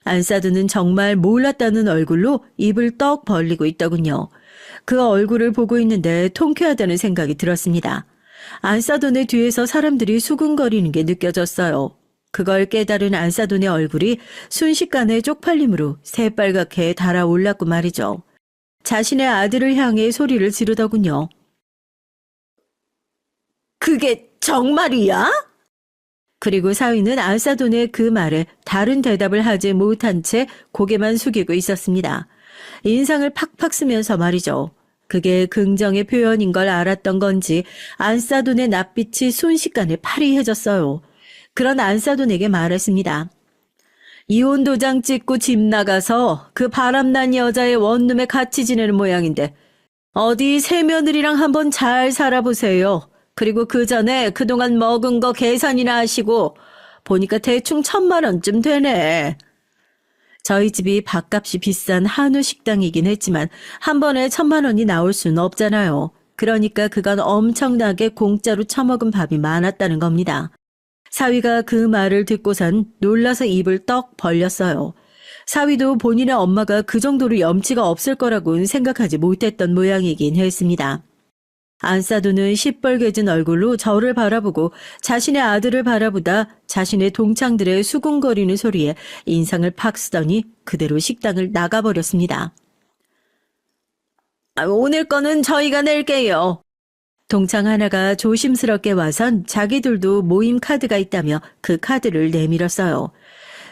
안사두는 정말 몰랐다는 얼굴로 입을 떡 벌리고 있더군요. 그 얼굴을 보고 있는데 통쾌하다는 생각이 들었습니다. 안사돈의 뒤에서 사람들이 수군거리는 게 느껴졌어요. 그걸 깨달은 안사돈의 얼굴이 순식간에 쪽팔림으로 새빨갛게 달아올랐고 말이죠. 자신의 아들을 향해 소리를 지르더군요. 그게 정말이야? 그리고 사위는 안사돈의 그 말에 다른 대답을 하지 못한 채 고개만 숙이고 있었습니다. 인상을 팍팍 쓰면서 말이죠. 그게 긍정의 표현인 걸 알았던 건지 안사돈의 낯빛이 순식간에 파리해졌어요. 그런 안사돈에게 말했습니다. 이혼 도장 찍고 집 나가서 그 바람난 여자의 원룸에 같이 지내는 모양인데 어디 새며느리랑 한번 잘 살아보세요. 그리고 그 전에 그동안 먹은 거 계산이나 하시고 보니까 대충 1,000만 원쯤 되네. 저희 집이 밥값이 비싼 한우 식당이긴 했지만 한 번에 1,000만 원이 나올 수는 없잖아요. 그러니까 그건 엄청나게 공짜로 처먹은 밥이 많았다는 겁니다. 사위가 그 말을 듣고선 놀라서 입을 떡 벌렸어요. 사위도 본인의 엄마가 그 정도로 염치가 없을 거라고는 생각하지 못했던 모양이긴 했습니다. 안사두는 시뻘개진 얼굴로 저를 바라보고 자신의 아들을 바라보다 자신의 동창들의 수군거리는 소리에 인상을 팍 쓰더니 그대로 식당을 나가버렸습니다. 오늘 거는 저희가 낼게요. 동창 하나가 조심스럽게 와선 자기들도 모임 카드가 있다며 그 카드를 내밀었어요.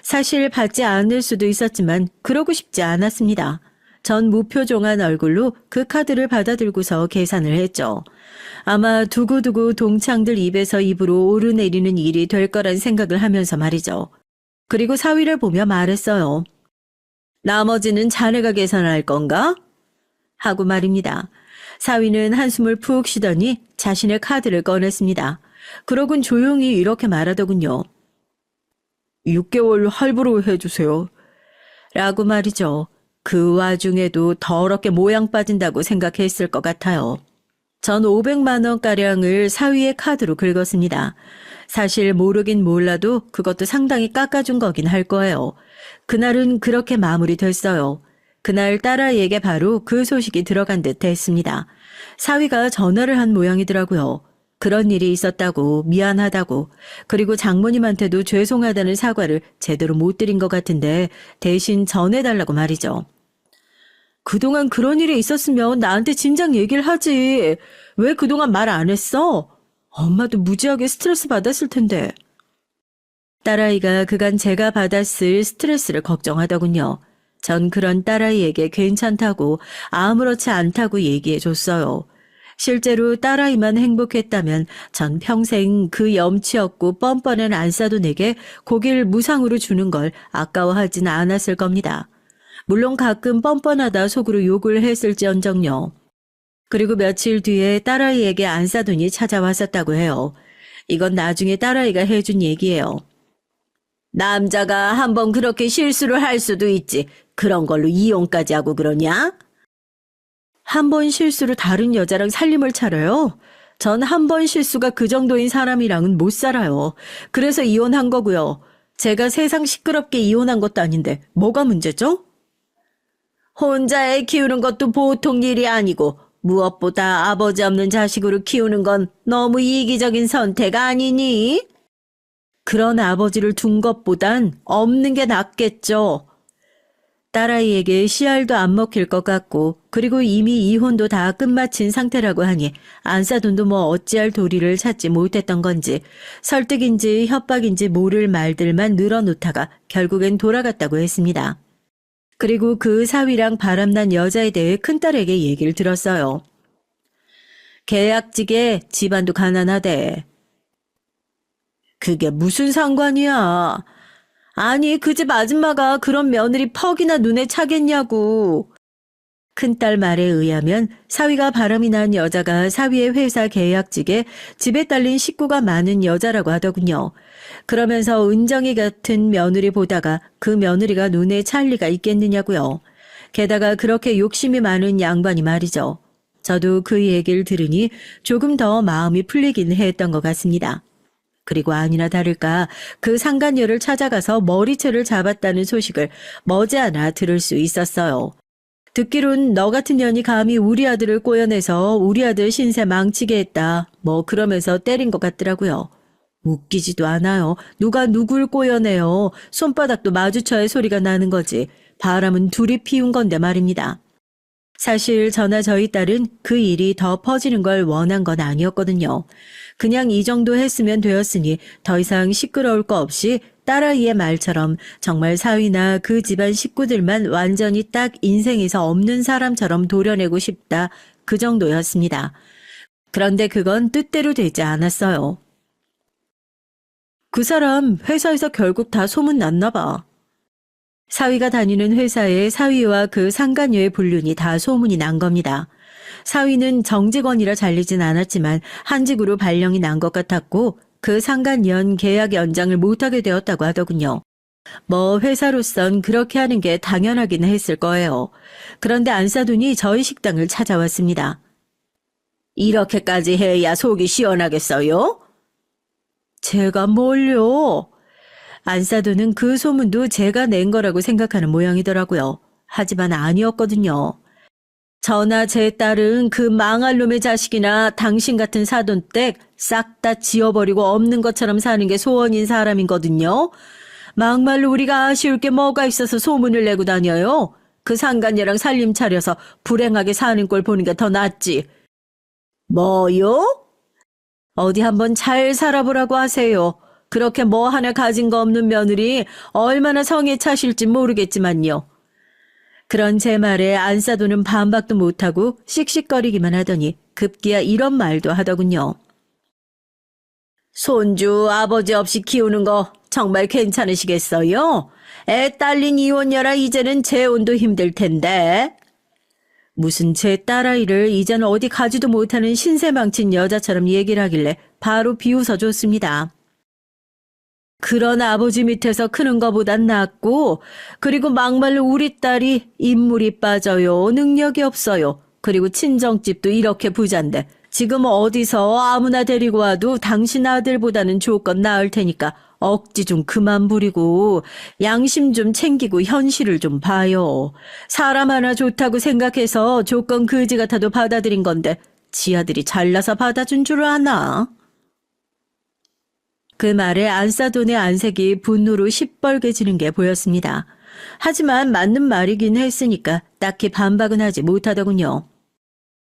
사실 받지 않을 수도 있었지만 그러고 싶지 않았습니다. 전 무표정한 얼굴로 그 카드를 받아들고서 계산을 했죠. 아마 두고두고 동창들 입에서 입으로 오르내리는 일이 될 거란 생각을 하면서 말이죠. 그리고 사위를 보며 말했어요. 나머지는 자네가 계산할 건가? 하고 말입니다. 사위는 한숨을 푹 쉬더니 자신의 카드를 꺼냈습니다. 그러곤 조용히 이렇게 말하더군요. 6개월 할부로 해주세요. 라고 말이죠. 그 와중에도 더럽게 모양 빠진다고 생각했을 것 같아요. 전 500만 원가량을 사위의 카드로 긁었습니다. 사실 모르긴 몰라도 그것도 상당히 깎아준 거긴 할 거예요. 그날은 그렇게 마무리됐어요. 그날 딸아이에게 바로 그 소식이 들어간 듯 했습니다. 사위가 전화를 한 모양이더라고요. 그런 일이 있었다고, 미안하다고, 그리고 장모님한테도 죄송하다는 사과를 제대로 못 드린 것 같은데 대신 전해달라고 말이죠. 그동안 그런 일이 있었으면 나한테 진작 얘기를 하지. 왜 그동안 말 안 했어? 엄마도 무지하게 스트레스 받았을 텐데. 딸아이가 그간 제가 받았을 스트레스를 걱정하더군요. 전 그런 딸아이에게 괜찮다고 아무렇지 않다고 얘기해 줬어요. 실제로 딸아이만 행복했다면 전 평생 그 염치 없고 뻔뻔한 안사돈에게 고기를 무상으로 주는 걸 아까워하진 않았을 겁니다. 물론 가끔 뻔뻔하다 속으로 욕을 했을지언정요. 그리고 며칠 뒤에 딸아이에게 안사돈이 찾아왔었다고 해요. 이건 나중에 딸아이가 해준 얘기예요. 남자가 한번 그렇게 실수를 할 수도 있지. 그런 걸로 이혼까지 하고 그러냐? 한 번 실수로 다른 여자랑 살림을 차려요? 전 한 번 실수가 그 정도인 사람이랑은 못 살아요. 그래서 이혼한 거고요. 제가 세상 시끄럽게 이혼한 것도 아닌데 뭐가 문제죠? 혼자 애 키우는 것도 보통 일이 아니고 무엇보다 아버지 없는 자식으로 키우는 건 너무 이기적인 선택 아니니? 그런 아버지를 둔 것보단 없는 게 낫겠죠. 딸아이에게 씨알도 안 먹힐 것 같고 그리고 이미 이혼도 다 끝마친 상태라고 하니 안사돈도 뭐 어찌할 도리를 찾지 못했던 건지 설득인지 협박인지 모를 말들만 늘어놓다가 결국엔 돌아갔다고 했습니다. 그리고 그 사위랑 바람난 여자에 대해 큰딸에게 얘기를 들었어요. 계약직에 집안도 가난하대. 그게 무슨 상관이야. 아니, 그 집 아줌마가 그런 며느리 퍽이나 눈에 차겠냐고. 큰딸 말에 의하면 사위가 바람이 난 여자가 사위의 회사 계약직에 집에 딸린 식구가 많은 여자라고 하더군요. 그러면서 은정이 같은 며느리 보다가 그 며느리가 눈에 찰 리가 있겠느냐고요. 게다가 그렇게 욕심이 많은 양반이 말이죠. 저도 그 얘기를 들으니 조금 더 마음이 풀리긴 했던 것 같습니다. 그리고 아니나 다를까 그 상간녀를 찾아가서 머리채를 잡았다는 소식을 머지않아 들을 수 있었어요. 듣기론 너 같은 년이 감히 우리 아들을 꼬여내서 우리 아들 신세 망치게 했다. 뭐 그러면서 때린 것 같더라고요. 웃기지도 않아요. 누가 누굴 꼬여내요. 손바닥도 마주쳐야 소리가 나는 거지. 바람은 둘이 피운 건데 말입니다. 사실 저나 저희 딸은 그 일이 더 퍼지는 걸 원한 건 아니었거든요. 그냥 이 정도 했으면 되었으니 더 이상 시끄러울 거 없이 딸아이의 말처럼 정말 사위나 그 집안 식구들만 완전히 딱 인생에서 없는 사람처럼 도려내고 싶다. 그 정도였습니다. 그런데 그건 뜻대로 되지 않았어요. 그 사람 회사에서 결국 다 소문났나 봐. 사위가 다니는 회사에 사위와 그 상간녀의 불륜이 다 소문이 난 겁니다. 사위는 정직원이라 잘리진 않았지만 한직으로 발령이 난 것 같았고 그 상간녀는 계약 연장을 못하게 되었다고 하더군요. 뭐 회사로선 그렇게 하는 게 당연하긴 했을 거예요. 그런데 안사돈이 저희 식당을 찾아왔습니다. 이렇게까지 해야 속이 시원하겠어요? 제가 뭘요? 안사돈은 그 소문도 제가 낸 거라고 생각하는 모양이더라고요. 하지만 아니었거든요. 저나 제 딸은 그 망할 놈의 자식이나 당신 같은 사돈댁 싹 다 지워버리고 없는 것처럼 사는 게 소원인 사람이거든요. 막말로 우리가 아쉬울 게 뭐가 있어서 소문을 내고 다녀요. 그 상간녀랑 살림 차려서 불행하게 사는 꼴 보는 게 더 낫지. 뭐요? 어디 한번 잘 살아보라고 하세요. 그렇게 뭐 하나 가진 거 없는 며느리 얼마나 성에 차실지 모르겠지만요. 그런 제 말에 안사돈은 반박도 못하고 씩씩거리기만 하더니 급기야 이런 말도 하더군요. 손주 아버지 없이 키우는 거 정말 괜찮으시겠어요? 애 딸린 이혼녀라 이제는 재혼도 힘들 텐데. 무슨 제 딸아이를 이제는 어디 가지도 못하는 신세망친 여자처럼 얘기를 하길래 바로 비웃어 줬습니다. 그런 아버지 밑에서 크는 거보단 낫고, 그리고 막말로 우리 딸이 인물이 빠져요. 능력이 없어요. 그리고 친정집도 이렇게 부잔데 지금 어디서 아무나 데리고 와도 당신 아들보다는 조건 나을 테니까 억지 좀 그만 부리고 양심 좀 챙기고 현실을 좀 봐요. 사람 하나 좋다고 생각해서 조건 그지 같아도 받아들인 건데 지 아들이 잘나서 받아준 줄 아나? 그 말에 안사돈의 안색이 분노로 시뻘개지는 게 보였습니다. 하지만 맞는 말이긴 했으니까 딱히 반박은 하지 못하더군요.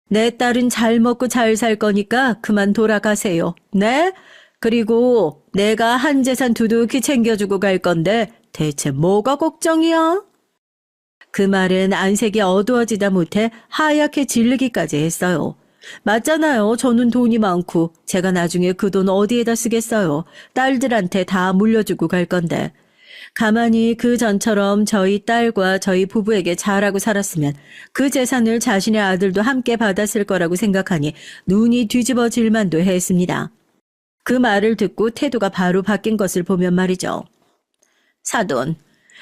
내 딸은 잘 먹고 잘 살 거니까 그만 돌아가세요. 네? 그리고 내가 한 재산 두둑히 챙겨주고 갈 건데 대체 뭐가 걱정이야? 그 말은 안색이 어두워지다 못해 하얗게 질리기까지 했어요. 맞잖아요. 저는 돈이 많고 제가 나중에 그 돈 어디에다 쓰겠어요. 딸들한테 다 물려주고 갈 건데. 가만히 그 전처럼 저희 딸과 저희 부부에게 잘하고 살았으면 그 재산을 자신의 아들도 함께 받았을 거라고 생각하니 눈이 뒤집어질 만도 했습니다. 그 말을 듣고 태도가 바로 바뀐 것을 보면 말이죠. 사돈,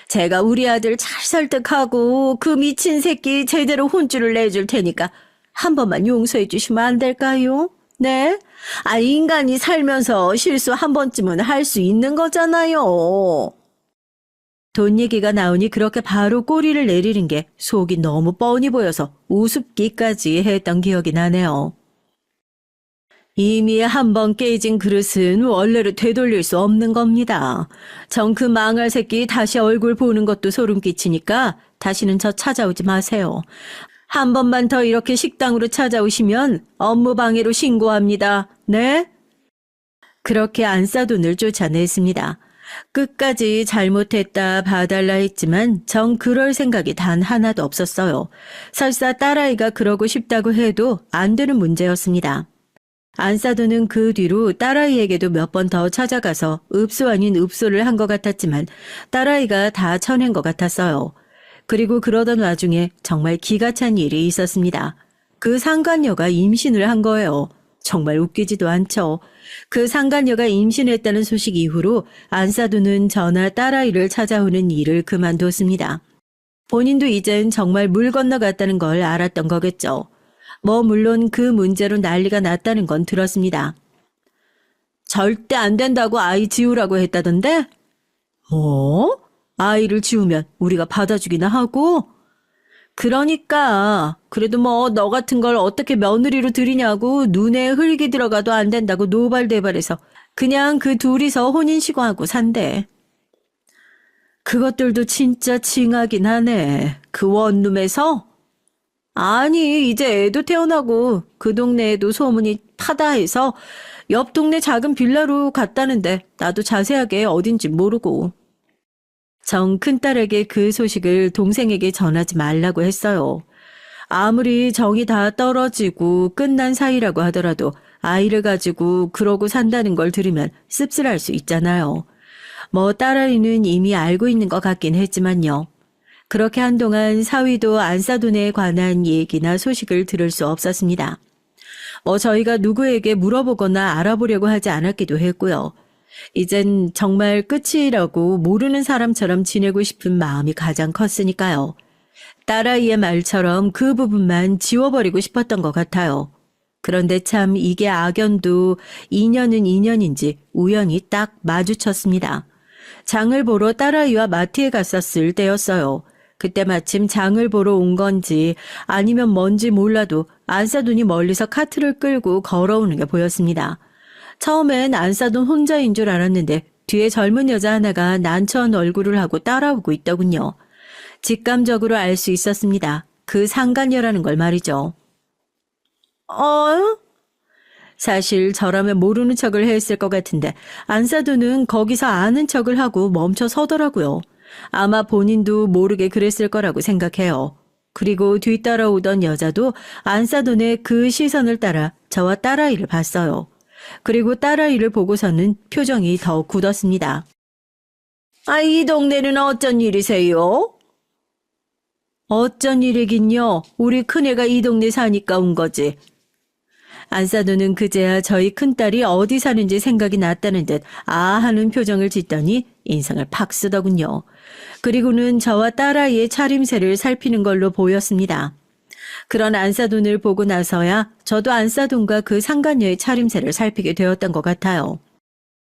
제가 우리 아들 잘 설득하고 그 미친 새끼 제대로 혼쭐을 내줄 테니까 한 번만 용서해 주시면 안 될까요? 네? 인간이 살면서 실수 한 번쯤은 할 수 있는 거잖아요. 돈 얘기가 나오니 그렇게 바로 꼬리를 내리는 게 속이 너무 뻔히 보여서 우습기까지 했던 기억이 나네요. 이미 한 번 깨진 그릇은 원래로 되돌릴 수 없는 겁니다. 전 그 망할 새끼 다시 얼굴 보는 것도 소름 끼치니까 다시는 저 찾아오지 마세요. 한 번만 더 이렇게 식당으로 찾아오시면 업무방해로 신고합니다. 네? 그렇게 안사돈을 쫓아냈습니다. 끝까지 잘못했다 봐달라 했지만 정 그럴 생각이 단 하나도 없었어요. 설사 딸아이가 그러고 싶다고 해도 안 되는 문제였습니다. 안사도는 그 뒤로 딸아이에게도 몇 번 더 찾아가서 읍소 아닌 읍소를 한 것 같았지만 딸아이가 다 쳐낸 것 같았어요. 그리고 그러던 와중에 정말 기가 찬 일이 있었습니다. 그 상간녀가 임신을 한 거예요. 정말 웃기지도 않죠. 그 상간녀가 임신했다는 소식 이후로 안사도는 저나 딸아이를 찾아오는 일을 그만뒀습니다. 본인도 이젠 정말 물 건너갔다는 걸 알았던 거겠죠. 물론 그 문제로 난리가 났다는 건 들었습니다. 절대 안 된다고 아이 지우라고 했다던데? 뭐? 아이를 지우면 우리가 받아주기나 하고? 그러니까 그래도 너 같은 걸 어떻게 며느리로 들이냐고 눈에 흙이 들어가도 안 된다고 노발대발해서 그냥 그 둘이서 혼인신고하고 산대. 그것들도 진짜 징하긴 하네. 그 원룸에서? 아니 이제 애도 태어나고 그 동네에도 소문이 파다해서 옆 동네 작은 빌라로 갔다는데 나도 자세하게 어딘지 모르고. 정 큰딸에게 그 소식을 동생에게 전하지 말라고 했어요. 아무리 정이 다 떨어지고 끝난 사이라고 하더라도 아이를 가지고 그러고 산다는 걸 들으면 씁쓸할 수 있잖아요. 딸아이는 이미 알고 있는 것 같긴 했지만요. 그렇게 한동안 사위도 안사돈에 관한 얘기나 소식을 들을 수 없었습니다. 저희가 누구에게 물어보거나 알아보려고 하지 않았기도 했고요. 이젠 정말 끝이라고 모르는 사람처럼 지내고 싶은 마음이 가장 컸으니까요. 딸아이의 말처럼 그 부분만 지워버리고 싶었던 것 같아요. 그런데 참 이게 악연도 인연은 인연인지 우연히 딱 마주쳤습니다. 장을 보러 딸아이와 마트에 갔었을 때였어요. 그때 마침 장을 보러 온 건지 아니면 뭔지 몰라도 안사돈이 멀리서 카트를 끌고 걸어오는 게 보였습니다. 처음엔 안사돈 혼자인 줄 알았는데 뒤에 젊은 여자 하나가 난처한 얼굴을 하고 따라오고 있더군요. 직감적으로 알 수 있었습니다. 그 상간녀라는 걸 말이죠. 사실 저라면 모르는 척을 했을 것 같은데 안사돈은 거기서 아는 척을 하고 멈춰 서더라고요. 아마 본인도 모르게 그랬을 거라고 생각해요. 그리고 뒤따라오던 여자도 안사돈의 그 시선을 따라 저와 딸아이를 봤어요. 그리고 딸아이를 보고서는 표정이 더욱 굳었습니다. 이 동네는 어쩐 일이세요? 어쩐 일이긴요. 우리 큰애가 이 동네 사니까 온 거지. 안사돈은 그제야 저희 큰딸이 어디 사는지 생각이 났다는 듯 하는 표정을 짓더니 인상을 팍 쓰더군요. 그리고는 저와 딸아이의 차림새를 살피는 걸로 보였습니다. 그런 안사돈을 보고 나서야 저도 안사돈과 그 상간녀의 차림새를 살피게 되었던 것 같아요.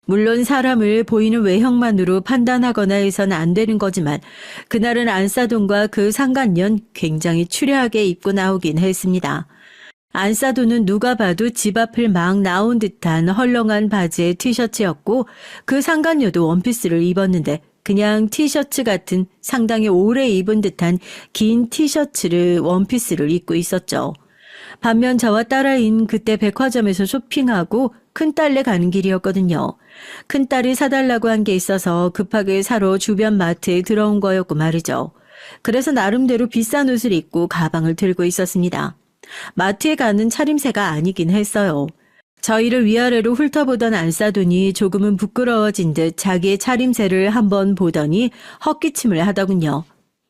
물론 사람을 보이는 외형만으로 판단하거나 해서는 안 되는 거지만 그날은 안사돈과 그 상간녀는 굉장히 추려하게 입고 나오긴 했습니다. 안사돈은 누가 봐도 집 앞을 막 나온 듯한 헐렁한 바지에 티셔츠였고 그 상간녀도 원피스를 입었는데 그냥 티셔츠 같은 상당히 오래 입은 듯한 긴 티셔츠를 원피스를 입고 있었죠. 반면 저와 딸아이는 그때 백화점에서 쇼핑하고 큰딸네 가는 길이었거든요. 큰딸이 사달라고 한 게 있어서 급하게 사러 주변 마트에 들어온 거였고 말이죠. 그래서 나름대로 비싼 옷을 입고 가방을 들고 있었습니다. 마트에 가는 차림새가 아니긴 했어요. 저희를 위아래로 훑어보던 안사돈이 조금은 부끄러워진 듯 자기의 차림새를 한번 보더니 헛기침을 하더군요.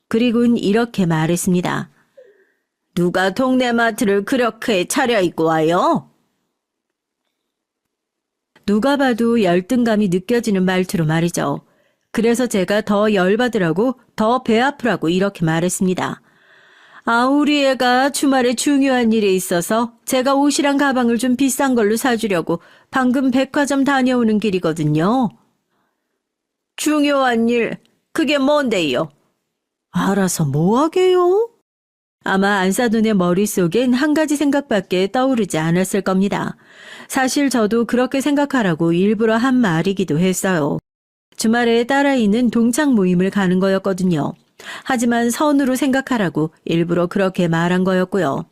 그리고는 이렇게 말했습니다. 누가 동네 마트를 그렇게 차려입고 와요? 누가 봐도 열등감이 느껴지는 말투로 말이죠. 그래서 제가 더 열받으라고 더 배 아프라고 이렇게 말했습니다. 우리 애가 주말에 중요한 일이 있어서 제가 옷이랑 가방을 좀 비싼 걸로 사주려고 방금 백화점 다녀오는 길이거든요. 중요한 일, 그게 뭔데요? 알아서 뭐하게요? 아마 안사돈의 머릿속엔 한 가지 생각밖에 떠오르지 않았을 겁니다. 사실 저도 그렇게 생각하라고 일부러 한 말이기도 했어요. 주말에 딸아이는 동창 모임을 가는 거였거든요. 하지만 선으로 생각하라고 일부러 그렇게 말한 거였고요.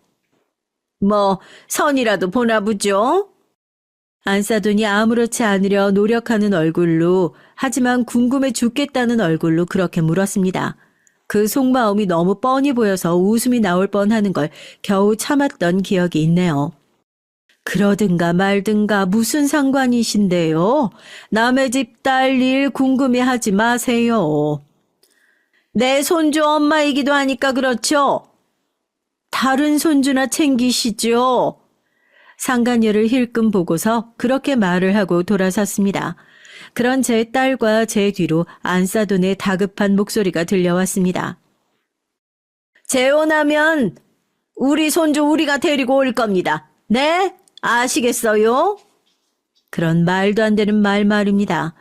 선이라도 보나 보죠? 안싸돈이 아무렇지 않으려 노력하는 얼굴로, 하지만 궁금해 죽겠다는 얼굴로 그렇게 물었습니다. 그 속마음이 너무 뻔히 보여서 웃음이 나올 뻔하는 걸 겨우 참았던 기억이 있네요. 그러든가 말든가 무슨 상관이신데요? 남의 집 딸 일 궁금해하지 마세요. 내 손주 엄마이기도 하니까 그렇죠? 다른 손주나 챙기시죠? 상간녀를 힐끔 보고서 그렇게 말을 하고 돌아섰습니다. 그런 제 딸과 제 뒤로 안싸돈의 다급한 목소리가 들려왔습니다. 재혼하면 우리 손주 우리가 데리고 올 겁니다. 네? 아시겠어요? 그런 말도 안 되는 말입니다.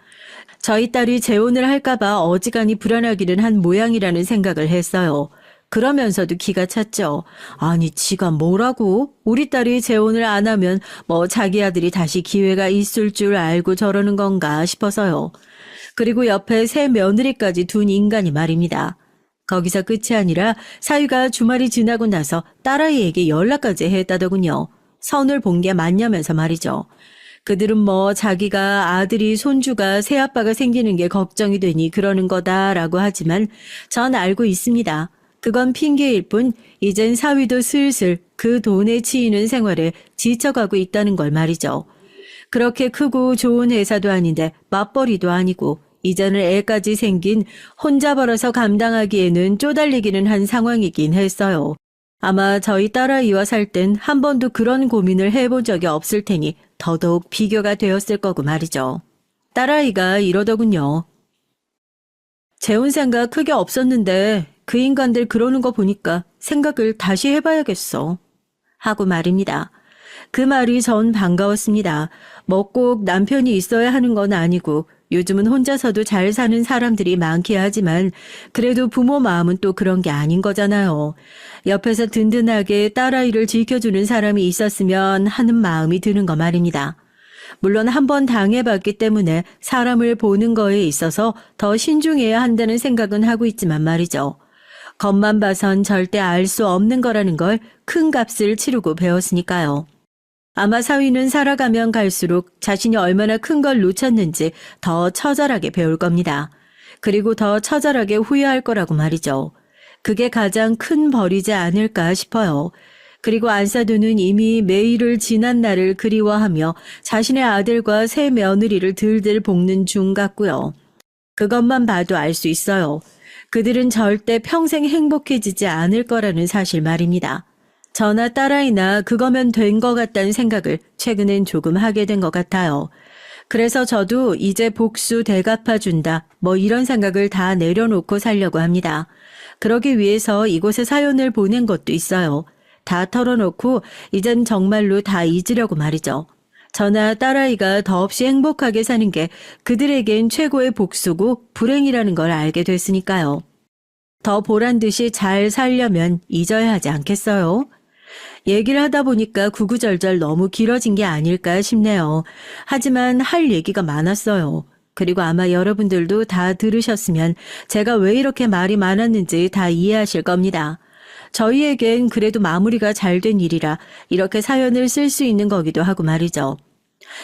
저희 딸이 재혼을 할까봐 어지간히 불안하기는 한 모양이라는 생각을 했어요. 그러면서도 기가 찼죠. 아니, 지가 뭐라고? 우리 딸이 재혼을 안 하면 뭐 자기 아들이 다시 기회가 있을 줄 알고 저러는 건가 싶어서요. 그리고 옆에 새 며느리까지 둔 인간이 말입니다. 거기서 끝이 아니라 사위가 주말이 지나고 나서 딸아이에게 연락까지 했다더군요. 선을 본 게 맞냐면서 말이죠. 그들은 뭐 자기가 아들이 손주가 새아빠가 생기는 게 걱정이 되니 그러는 거다라고 하지만 전 알고 있습니다. 그건 핑계일 뿐 이젠 사위도 슬슬 그 돈에 치이는 생활에 지쳐가고 있다는 걸 말이죠. 그렇게 크고 좋은 회사도 아닌데 맞벌이도 아니고 이제는 애까지 생긴 혼자 벌어서 감당하기에는 쪼달리기는 한 상황이긴 했어요. 아마 저희 딸아이와 살 땐 한 번도 그런 고민을 해본 적이 없을 테니 더더욱 비교가 되었을 거고 말이죠. 딸아이가 이러더군요. 재혼 생각 크게 없었는데 그 인간들 그러는 거 보니까 생각을 다시 해봐야겠어. 하고 말입니다. 그 말이 전 반가웠습니다. 뭐 꼭 남편이 있어야 하는 건 아니고 요즘은 혼자서도 잘 사는 사람들이 많긴 하지만 그래도 부모 마음은 또 그런 게 아닌 거잖아요. 옆에서 든든하게 딸아이를 지켜주는 사람이 있었으면 하는 마음이 드는 거 말입니다. 물론 한번 당해봤기 때문에 사람을 보는 거에 있어서 더 신중해야 한다는 생각은 하고 있지만 말이죠. 겉만 봐선 절대 알 수 없는 거라는 걸 큰 값을 치르고 배웠으니까요. 아마 사위는 살아가면 갈수록 자신이 얼마나 큰 걸 놓쳤는지 더 처절하게 배울 겁니다. 그리고 더 처절하게 후회할 거라고 말이죠. 그게 가장 큰 벌이지 않을까 싶어요. 그리고 안사두는 이미 매일을 지난 날을 그리워하며 자신의 아들과 새 며느리를 들들 볶는 중 같고요. 그것만 봐도 알 수 있어요. 그들은 절대 평생 행복해지지 않을 거라는 사실 말입니다. 저나 딸아이나 그거면 된 것 같다는 생각을 최근엔 조금 하게 된 것 같아요. 그래서 저도 이제 복수 대갚아준다 뭐 이런 생각을 다 내려놓고 살려고 합니다. 그러기 위해서 이곳에 사연을 보낸 것도 있어요. 다 털어놓고 이젠 정말로 다 잊으려고 말이죠. 저나 딸아이가 더없이 행복하게 사는 게 그들에겐 최고의 복수고 불행이라는 걸 알게 됐으니까요. 더 보란듯이 잘 살려면 잊어야 하지 않겠어요? 얘기를 하다 보니까 구구절절 너무 길어진 게 아닐까 싶네요. 하지만 할 얘기가 많았어요. 그리고 아마 여러분들도 다 들으셨으면 제가 왜 이렇게 말이 많았는지 다 이해하실 겁니다. 저희에겐 그래도 마무리가 잘 된 일이라 이렇게 사연을 쓸 수 있는 거기도 하고 말이죠.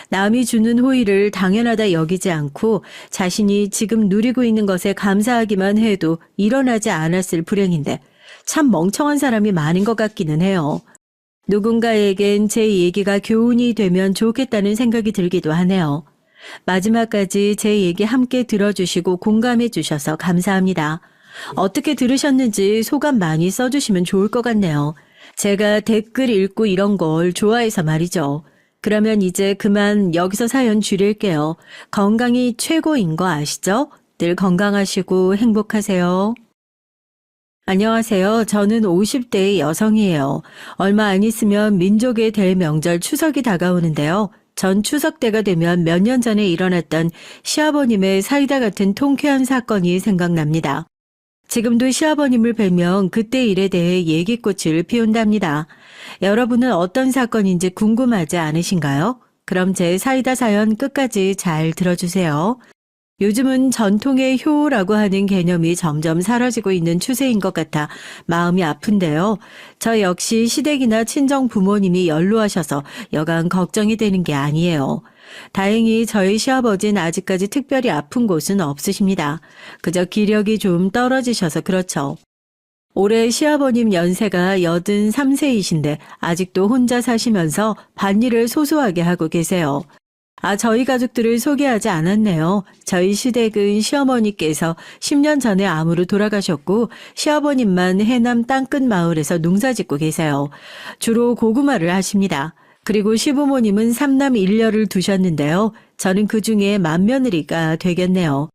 남이 주는 호의를 당연하다 여기지 않고 자신이 지금 누리고 있는 것에 감사하기만 해도 일어나지 않았을 불행인데 참 멍청한 사람이 많은 것 같기는 해요. 누군가에겐 제 얘기가 교훈이 되면 좋겠다는 생각이 들기도 하네요. 마지막까지 제 얘기 함께 들어주시고 공감해 주셔서 감사합니다. 어떻게 들으셨는지 소감 많이 써주시면 좋을 것 같네요. 제가 댓글 읽고 이런 걸 좋아해서 말이죠. 그러면 이제 그만 여기서 사연 줄일게요. 건강이 최고인 거 아시죠? 늘 건강하시고 행복하세요. 안녕하세요. 저는 50대의 여성이에요. 얼마 안 있으면 민족의 대명절 추석이 다가오는데요. 전 추석 때가 되면 몇 년 전에 일어났던 시아버님의 사이다 같은 통쾌한 사건이 생각납니다. 지금도 시아버님을 뵈면 그때 일에 대해 얘기꽃을 피운답니다. 여러분은 어떤 사건인지 궁금하지 않으신가요? 그럼 제 사이다 사연 끝까지 잘 들어주세요. 요즘은 전통의 효라고 하는 개념이 점점 사라지고 있는 추세인 것 같아 마음이 아픈데요. 저 역시 시댁이나 친정 부모님이 연로하셔서 여간 걱정이 되는 게 아니에요. 다행히 저희 시아버지는 아직까지 특별히 아픈 곳은 없으십니다. 그저 기력이 좀 떨어지셔서 그렇죠. 올해 시아버님 연세가 83세이신데 아직도 혼자 사시면서 밭일을 소소하게 하고 계세요. 저희 가족들을 소개하지 않았네요. 저희 시댁은 시어머니께서 10년 전에 암으로 돌아가셨고 시아버님만 해남 땅끝 마을에서 농사 짓고 계세요. 주로 고구마를 하십니다. 그리고 시부모님은 삼남 일녀를 두셨는데요. 저는 그중에 맏며느리가 되겠네요.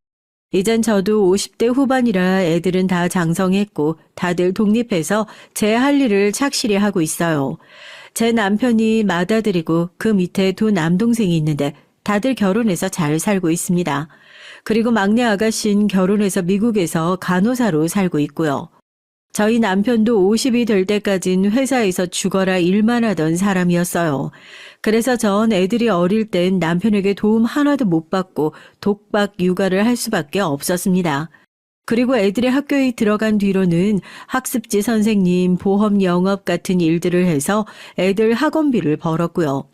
이젠 저도 50대 후반이라 애들은 다 장성했고 다들 독립해서 제 할 일을 착실히 하고 있어요. 제 남편이 맏아들이고 그 밑에 두 남동생이 있는데 다들 결혼해서 잘 살고 있습니다. 그리고 막내 아가씨는 결혼해서 미국에서 간호사로 살고 있고요. 저희 남편도 50이 될 때까진 회사에서 죽어라 일만 하던 사람이었어요. 그래서 전 애들이 어릴 땐 남편에게 도움 하나도 못 받고 독박 육아를 할 수밖에 없었습니다. 그리고 애들이 학교에 들어간 뒤로는 학습지 선생님, 보험 영업 같은 일들을 해서 애들 학원비를 벌었고요.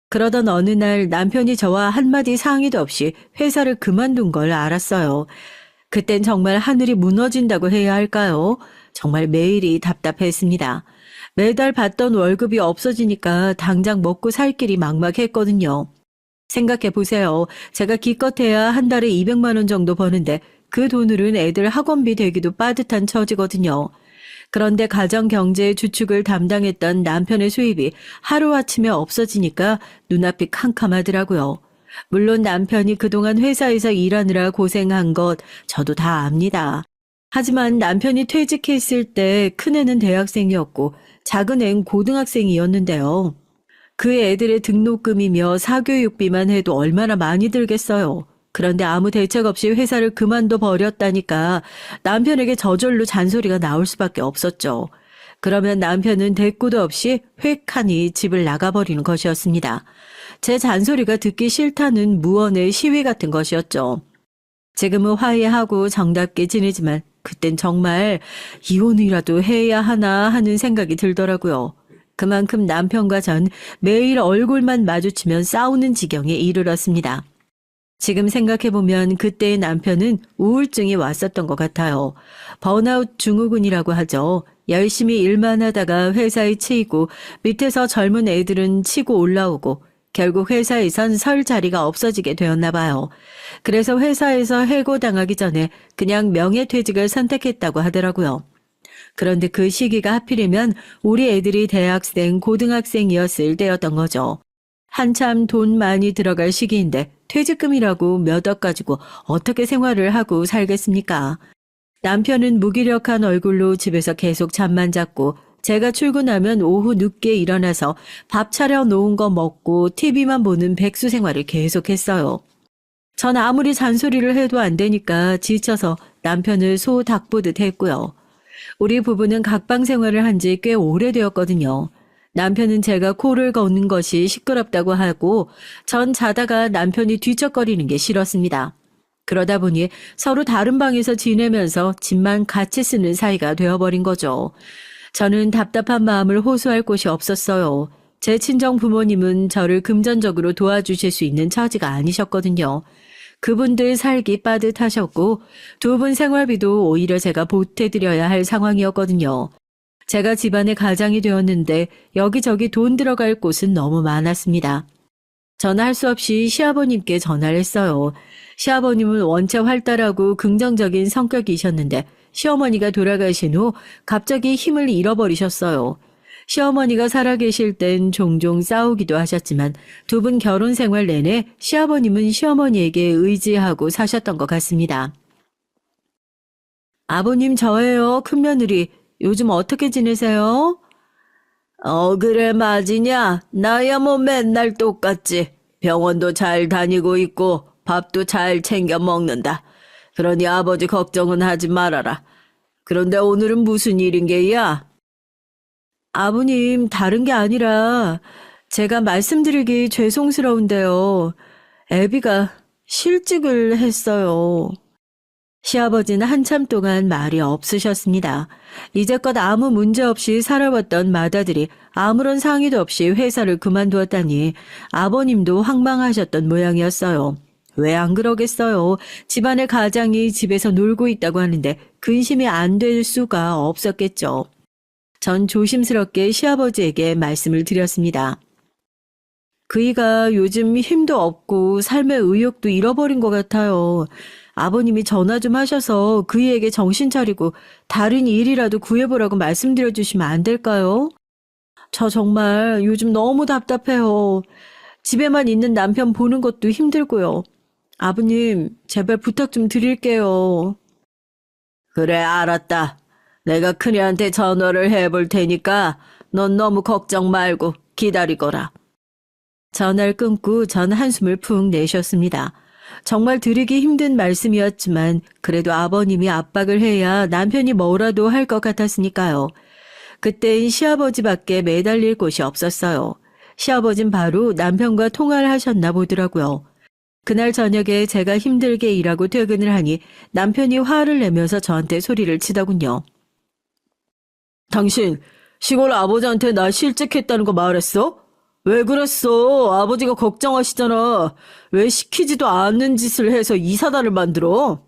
그러던 어느 날 남편이 저와 한마디 상의도 없이 회사를 그만둔 걸 알았어요. 그땐 정말 하늘이 무너진다고 해야 할까요? 정말 매일이 답답했습니다. 매달 받던 월급이 없어지니까 당장 먹고 살 길이 막막했거든요. 생각해 보세요. 제가 기껏해야 한 달에 200만 원 정도 버는데 그 돈으로는 애들 학원비 되기도 빠듯한 처지거든요. 그런데 가정 경제의 주축을 담당했던 남편의 수입이 하루아침에 없어지니까 눈앞이 캄캄하더라고요. 물론 남편이 그동안 회사에서 일하느라 고생한 것 저도 다 압니다. 하지만 남편이 퇴직했을 때 큰애는 대학생이었고 작은애는 고등학생이었는데요. 그 애들의 등록금이며 사교육비만 해도 얼마나 많이 들겠어요. 그런데 아무 대책 없이 회사를 그만둬 버렸다니까 남편에게 저절로 잔소리가 나올 수밖에 없었죠. 그러면 남편은 대꾸도 없이 획하니 집을 나가버리는 것이었습니다. 제 잔소리가 듣기 싫다는 무언의 시위 같은 것이었죠. 지금은 화해하고 정답게 지내지만 그땐 정말 이혼이라도 해야 하나 하는 생각이 들더라고요. 그만큼 남편과 전 매일 얼굴만 마주치면 싸우는 지경에 이르렀습니다. 지금 생각해보면 그때의 남편은 우울증이 왔었던 것 같아요. 번아웃 증후군이라고 하죠. 열심히 일만 하다가 회사에 치이고 밑에서 젊은 애들은 치고 올라오고 결국 회사에선 설 자리가 없어지게 되었나 봐요. 그래서 회사에서 해고당하기 전에 그냥 명예퇴직을 선택했다고 하더라고요. 그런데 그 시기가 하필이면 우리 애들이 대학생, 고등학생이었을 때였던 거죠. 한참 돈 많이 들어갈 시기인데 퇴직금이라고 몇 억 가지고 어떻게 생활을 하고 살겠습니까? 남편은 무기력한 얼굴로 집에서 계속 잠만 잤고 제가 출근하면 오후 늦게 일어나서 밥 차려 놓은 거 먹고 TV만 보는 백수 생활을 계속했어요. 전 아무리 잔소리를 해도 안 되니까 지쳐서 남편을 소 닭보듯 했고요. 우리 부부는 각방 생활을 한 지 꽤 오래되었거든요. 남편은 제가 코를 고는 것이 시끄럽다고 하고 전 자다가 남편이 뒤척거리는 게 싫었습니다. 그러다 보니 서로 다른 방에서 지내면서 집만 같이 쓰는 사이가 되어버린 거죠. 저는 답답한 마음을 호소할 곳이 없었어요. 제 친정 부모님은 저를 금전적으로 도와주실 수 있는 처지가 아니셨거든요. 그분들 살기 빠듯하셨고 두 분 생활비도 오히려 제가 보태드려야 할 상황이었거든요. 제가 집안의 가장이 되었는데 여기저기 돈 들어갈 곳은 너무 많았습니다. 전화할 수 없이 시아버님께 전화를 했어요. 시아버님은 원체 활달하고 긍정적인 성격이셨는데 시어머니가 돌아가신 후 갑자기 힘을 잃어버리셨어요. 시어머니가 살아계실 땐 종종 싸우기도 하셨지만 두 분 결혼 생활 내내 시아버님은 시어머니에게 의지하고 사셨던 것 같습니다. 아버님 저예요, 큰며느리. 요즘 어떻게 지내세요? 그래 맞이냐? 나야 뭐 맨날 똑같지. 병원도 잘 다니고 있고 밥도 잘 챙겨 먹는다. 그러니 아버지 걱정은 하지 말아라. 그런데 오늘은 무슨 일인 게야? 아버님, 다른 게 아니라 제가 말씀드리기 죄송스러운데요. 애비가 실직을 했어요. 시아버지는 한참 동안 말이 없으셨습니다. 이제껏 아무 문제 없이 살아왔던 맏아들이 아무런 상의도 없이 회사를 그만두었다니 아버님도 황망하셨던 모양이었어요. 왜 안 그러겠어요. 집안의 가장이 집에서 놀고 있다고 하는데 근심이 안 될 수가 없었겠죠. 전 조심스럽게 시아버지에게 말씀을 드렸습니다. 그이가 요즘 힘도 없고 삶의 의욕도 잃어버린 것 같아요. 아버님이 전화 좀 하셔서 그이에게 정신 차리고 다른 일이라도 구해보라고 말씀드려 주시면 안 될까요? 저 정말 요즘 너무 답답해요. 집에만 있는 남편 보는 것도 힘들고요. 아버님, 제발 부탁 좀 드릴게요. 그래, 알았다. 내가 큰애한테 전화를 해볼 테니까 넌 너무 걱정 말고 기다리거라. 전화를 끊고 전 한숨을 푹 내쉬었습니다. 정말 드리기 힘든 말씀이었지만 그래도 아버님이 압박을 해야 남편이 뭐라도 할 것 같았으니까요. 그땐 시아버지밖에 매달릴 곳이 없었어요. 시아버진 바로 남편과 통화를 하셨나 보더라고요. 그날 저녁에 제가 힘들게 일하고 퇴근을 하니 남편이 화를 내면서 저한테 소리를 치더군요. 당신 시골 아버지한테 나 실직했다는 거 말했어? 왜 그랬어? 아버지가 걱정하시잖아. 왜 시키지도 않는 짓을 해서 이 사달을 만들어?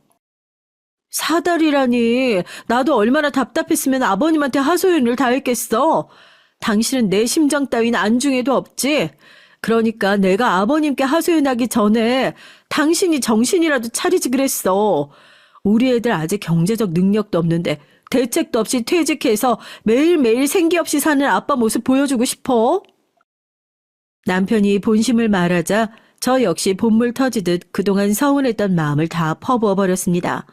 사달이라니. 나도 얼마나 답답했으면 아버님한테 하소연을 다했겠어. 당신은 내 심정 따윈 안중에도 없지. 그러니까 내가 아버님께 하소연하기 전에 당신이 정신이라도 차리지 그랬어. 우리 애들 아직 경제적 능력도 없는데 대책도 없이 퇴직해서 매일매일 생기 없이 사는 아빠 모습 보여주고 싶어? 남편이 본심을 말하자 저 역시 본물 터지듯 그동안 서운했던 마음을 다 퍼부어버렸습니다.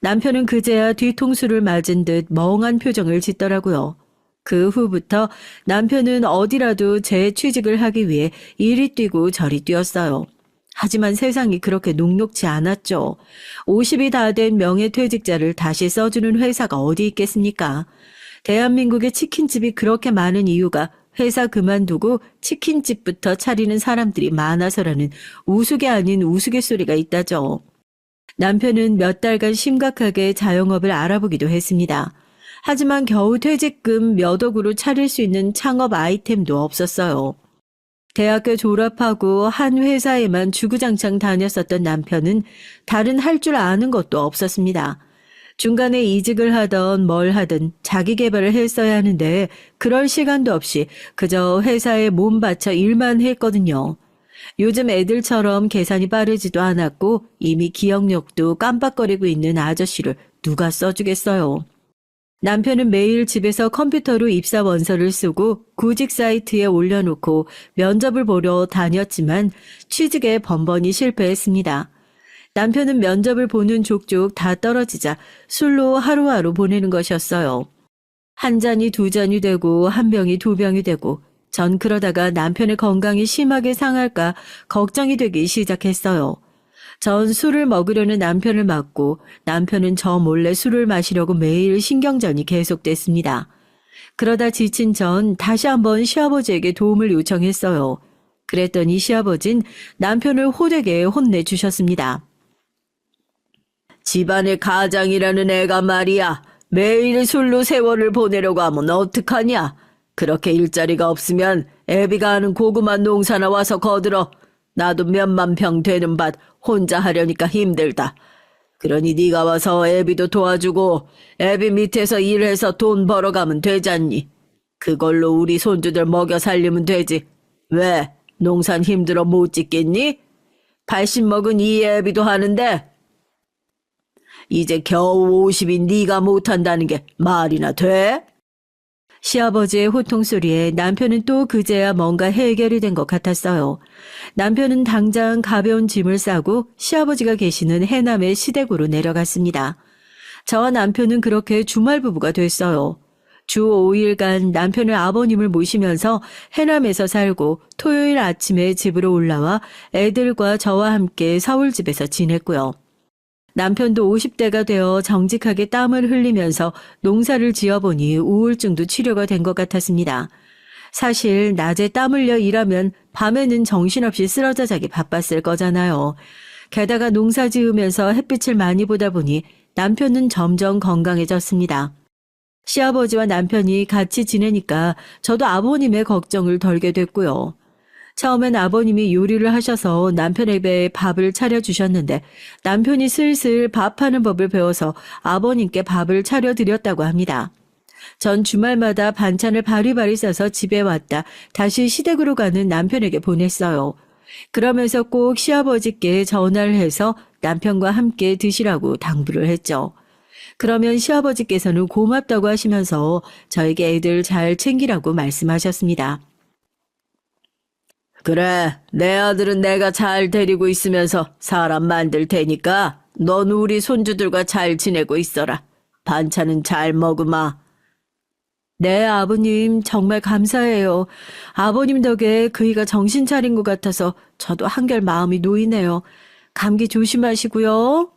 남편은 그제야 뒤통수를 맞은 듯 멍한 표정을 짓더라고요. 그 후부터 남편은 어디라도 재취직을 하기 위해 이리 뛰고 저리 뛰었어요. 하지만 세상이 그렇게 녹록지 않았죠. 50이 다 된 명예퇴직자를 다시 써주는 회사가 어디 있겠습니까? 대한민국에 치킨집이 그렇게 많은 이유가 회사 그만두고 치킨집부터 차리는 사람들이 많아서라는 우스개 아닌 우스갯소리가 있다죠. 남편은 몇 달간 심각하게 자영업을 알아보기도 했습니다. 하지만 겨우 퇴직금 몇 억으로 차릴 수 있는 창업 아이템도 없었어요. 대학교 졸업하고 한 회사에만 주구장창 다녔었던 남편은 다른 할 줄 아는 것도 없었습니다. 중간에 이직을 하던 뭘 하든 자기 개발을 했어야 하는데 그럴 시간도 없이 그저 회사에 몸 바쳐 일만 했거든요. 요즘 애들처럼 계산이 빠르지도 않았고 이미 기억력도 깜빡거리고 있는 아저씨를 누가 써주겠어요. 남편은 매일 집에서 컴퓨터로 입사 원서를 쓰고 구직 사이트에 올려놓고 면접을 보러 다녔지만 취직에 번번이 실패했습니다. 남편은 면접을 보는 족족 다 떨어지자 술로 하루하루 보내는 것이었어요. 한 잔이 두 잔이 되고 한 병이 두 병이 되고 전 그러다가 남편의 건강이 심하게 상할까 걱정이 되기 시작했어요. 전 술을 먹으려는 남편을 막고 남편은 저 몰래 술을 마시려고 매일 신경전이 계속됐습니다. 그러다 지친 전 다시 한번 시아버지에게 도움을 요청했어요. 그랬더니 시아버진 남편을 호되게 혼내주셨습니다. 집안의 가장이라는 애가 말이야. 매일 술로 세월을 보내려고 하면 어떡하냐. 그렇게 일자리가 없으면 애비가 하는 고구마 농사나 와서 거들어. 나도 몇만 평 되는 밭 혼자 하려니까 힘들다. 그러니 네가 와서 애비도 도와주고 애비 밑에서 일해서 돈 벌어가면 되잖니. 그걸로 우리 손주들 먹여 살리면 되지. 왜? 농산 힘들어 못 짓겠니? 80 먹은 이 애비도 하는데 이제 겨우 50인 네가 못한다는 게 말이나 돼? 시아버지의 호통소리에 남편은 또 그제야 뭔가 해결이 된 것 같았어요. 남편은 당장 가벼운 짐을 싸고 시아버지가 계시는 해남의 시댁으로 내려갔습니다. 저와 남편은 그렇게 주말 부부가 됐어요. 주 5일간 남편의 아버님을 모시면서 해남에서 살고 토요일 아침에 집으로 올라와 애들과 저와 함께 서울집에서 지냈고요. 남편도 50대가 되어 정직하게 땀을 흘리면서 농사를 지어보니 우울증도 치료가 된 것 같았습니다. 사실 낮에 땀 흘려 일하면 밤에는 정신없이 쓰러져 자기 바빴을 거잖아요. 게다가 농사 지으면서 햇빛을 많이 보다 보니 남편은 점점 건강해졌습니다. 시아버지와 남편이 같이 지내니까 저도 아버님의 걱정을 덜게 됐고요. 처음엔 아버님이 요리를 하셔서 남편에게 밥을 차려주셨는데 남편이 슬슬 밥하는 법을 배워서 아버님께 밥을 차려드렸다고 합니다. 전 주말마다 반찬을 바리바리 싸서 집에 왔다 다시 시댁으로 가는 남편에게 보냈어요. 그러면서 꼭 시아버지께 전화를 해서 남편과 함께 드시라고 당부를 했죠. 그러면 시아버지께서는 고맙다고 하시면서 저에게 애들 잘 챙기라고 말씀하셨습니다. 그래, 내 아들은 내가 잘 데리고 있으면서 사람 만들 테니까 넌 우리 손주들과 잘 지내고 있어라. 반찬은 잘 먹으마. 네, 아버님 정말 감사해요. 아버님 덕에 그이가 정신 차린 것 같아서 저도 한결 마음이 놓이네요. 감기 조심하시고요.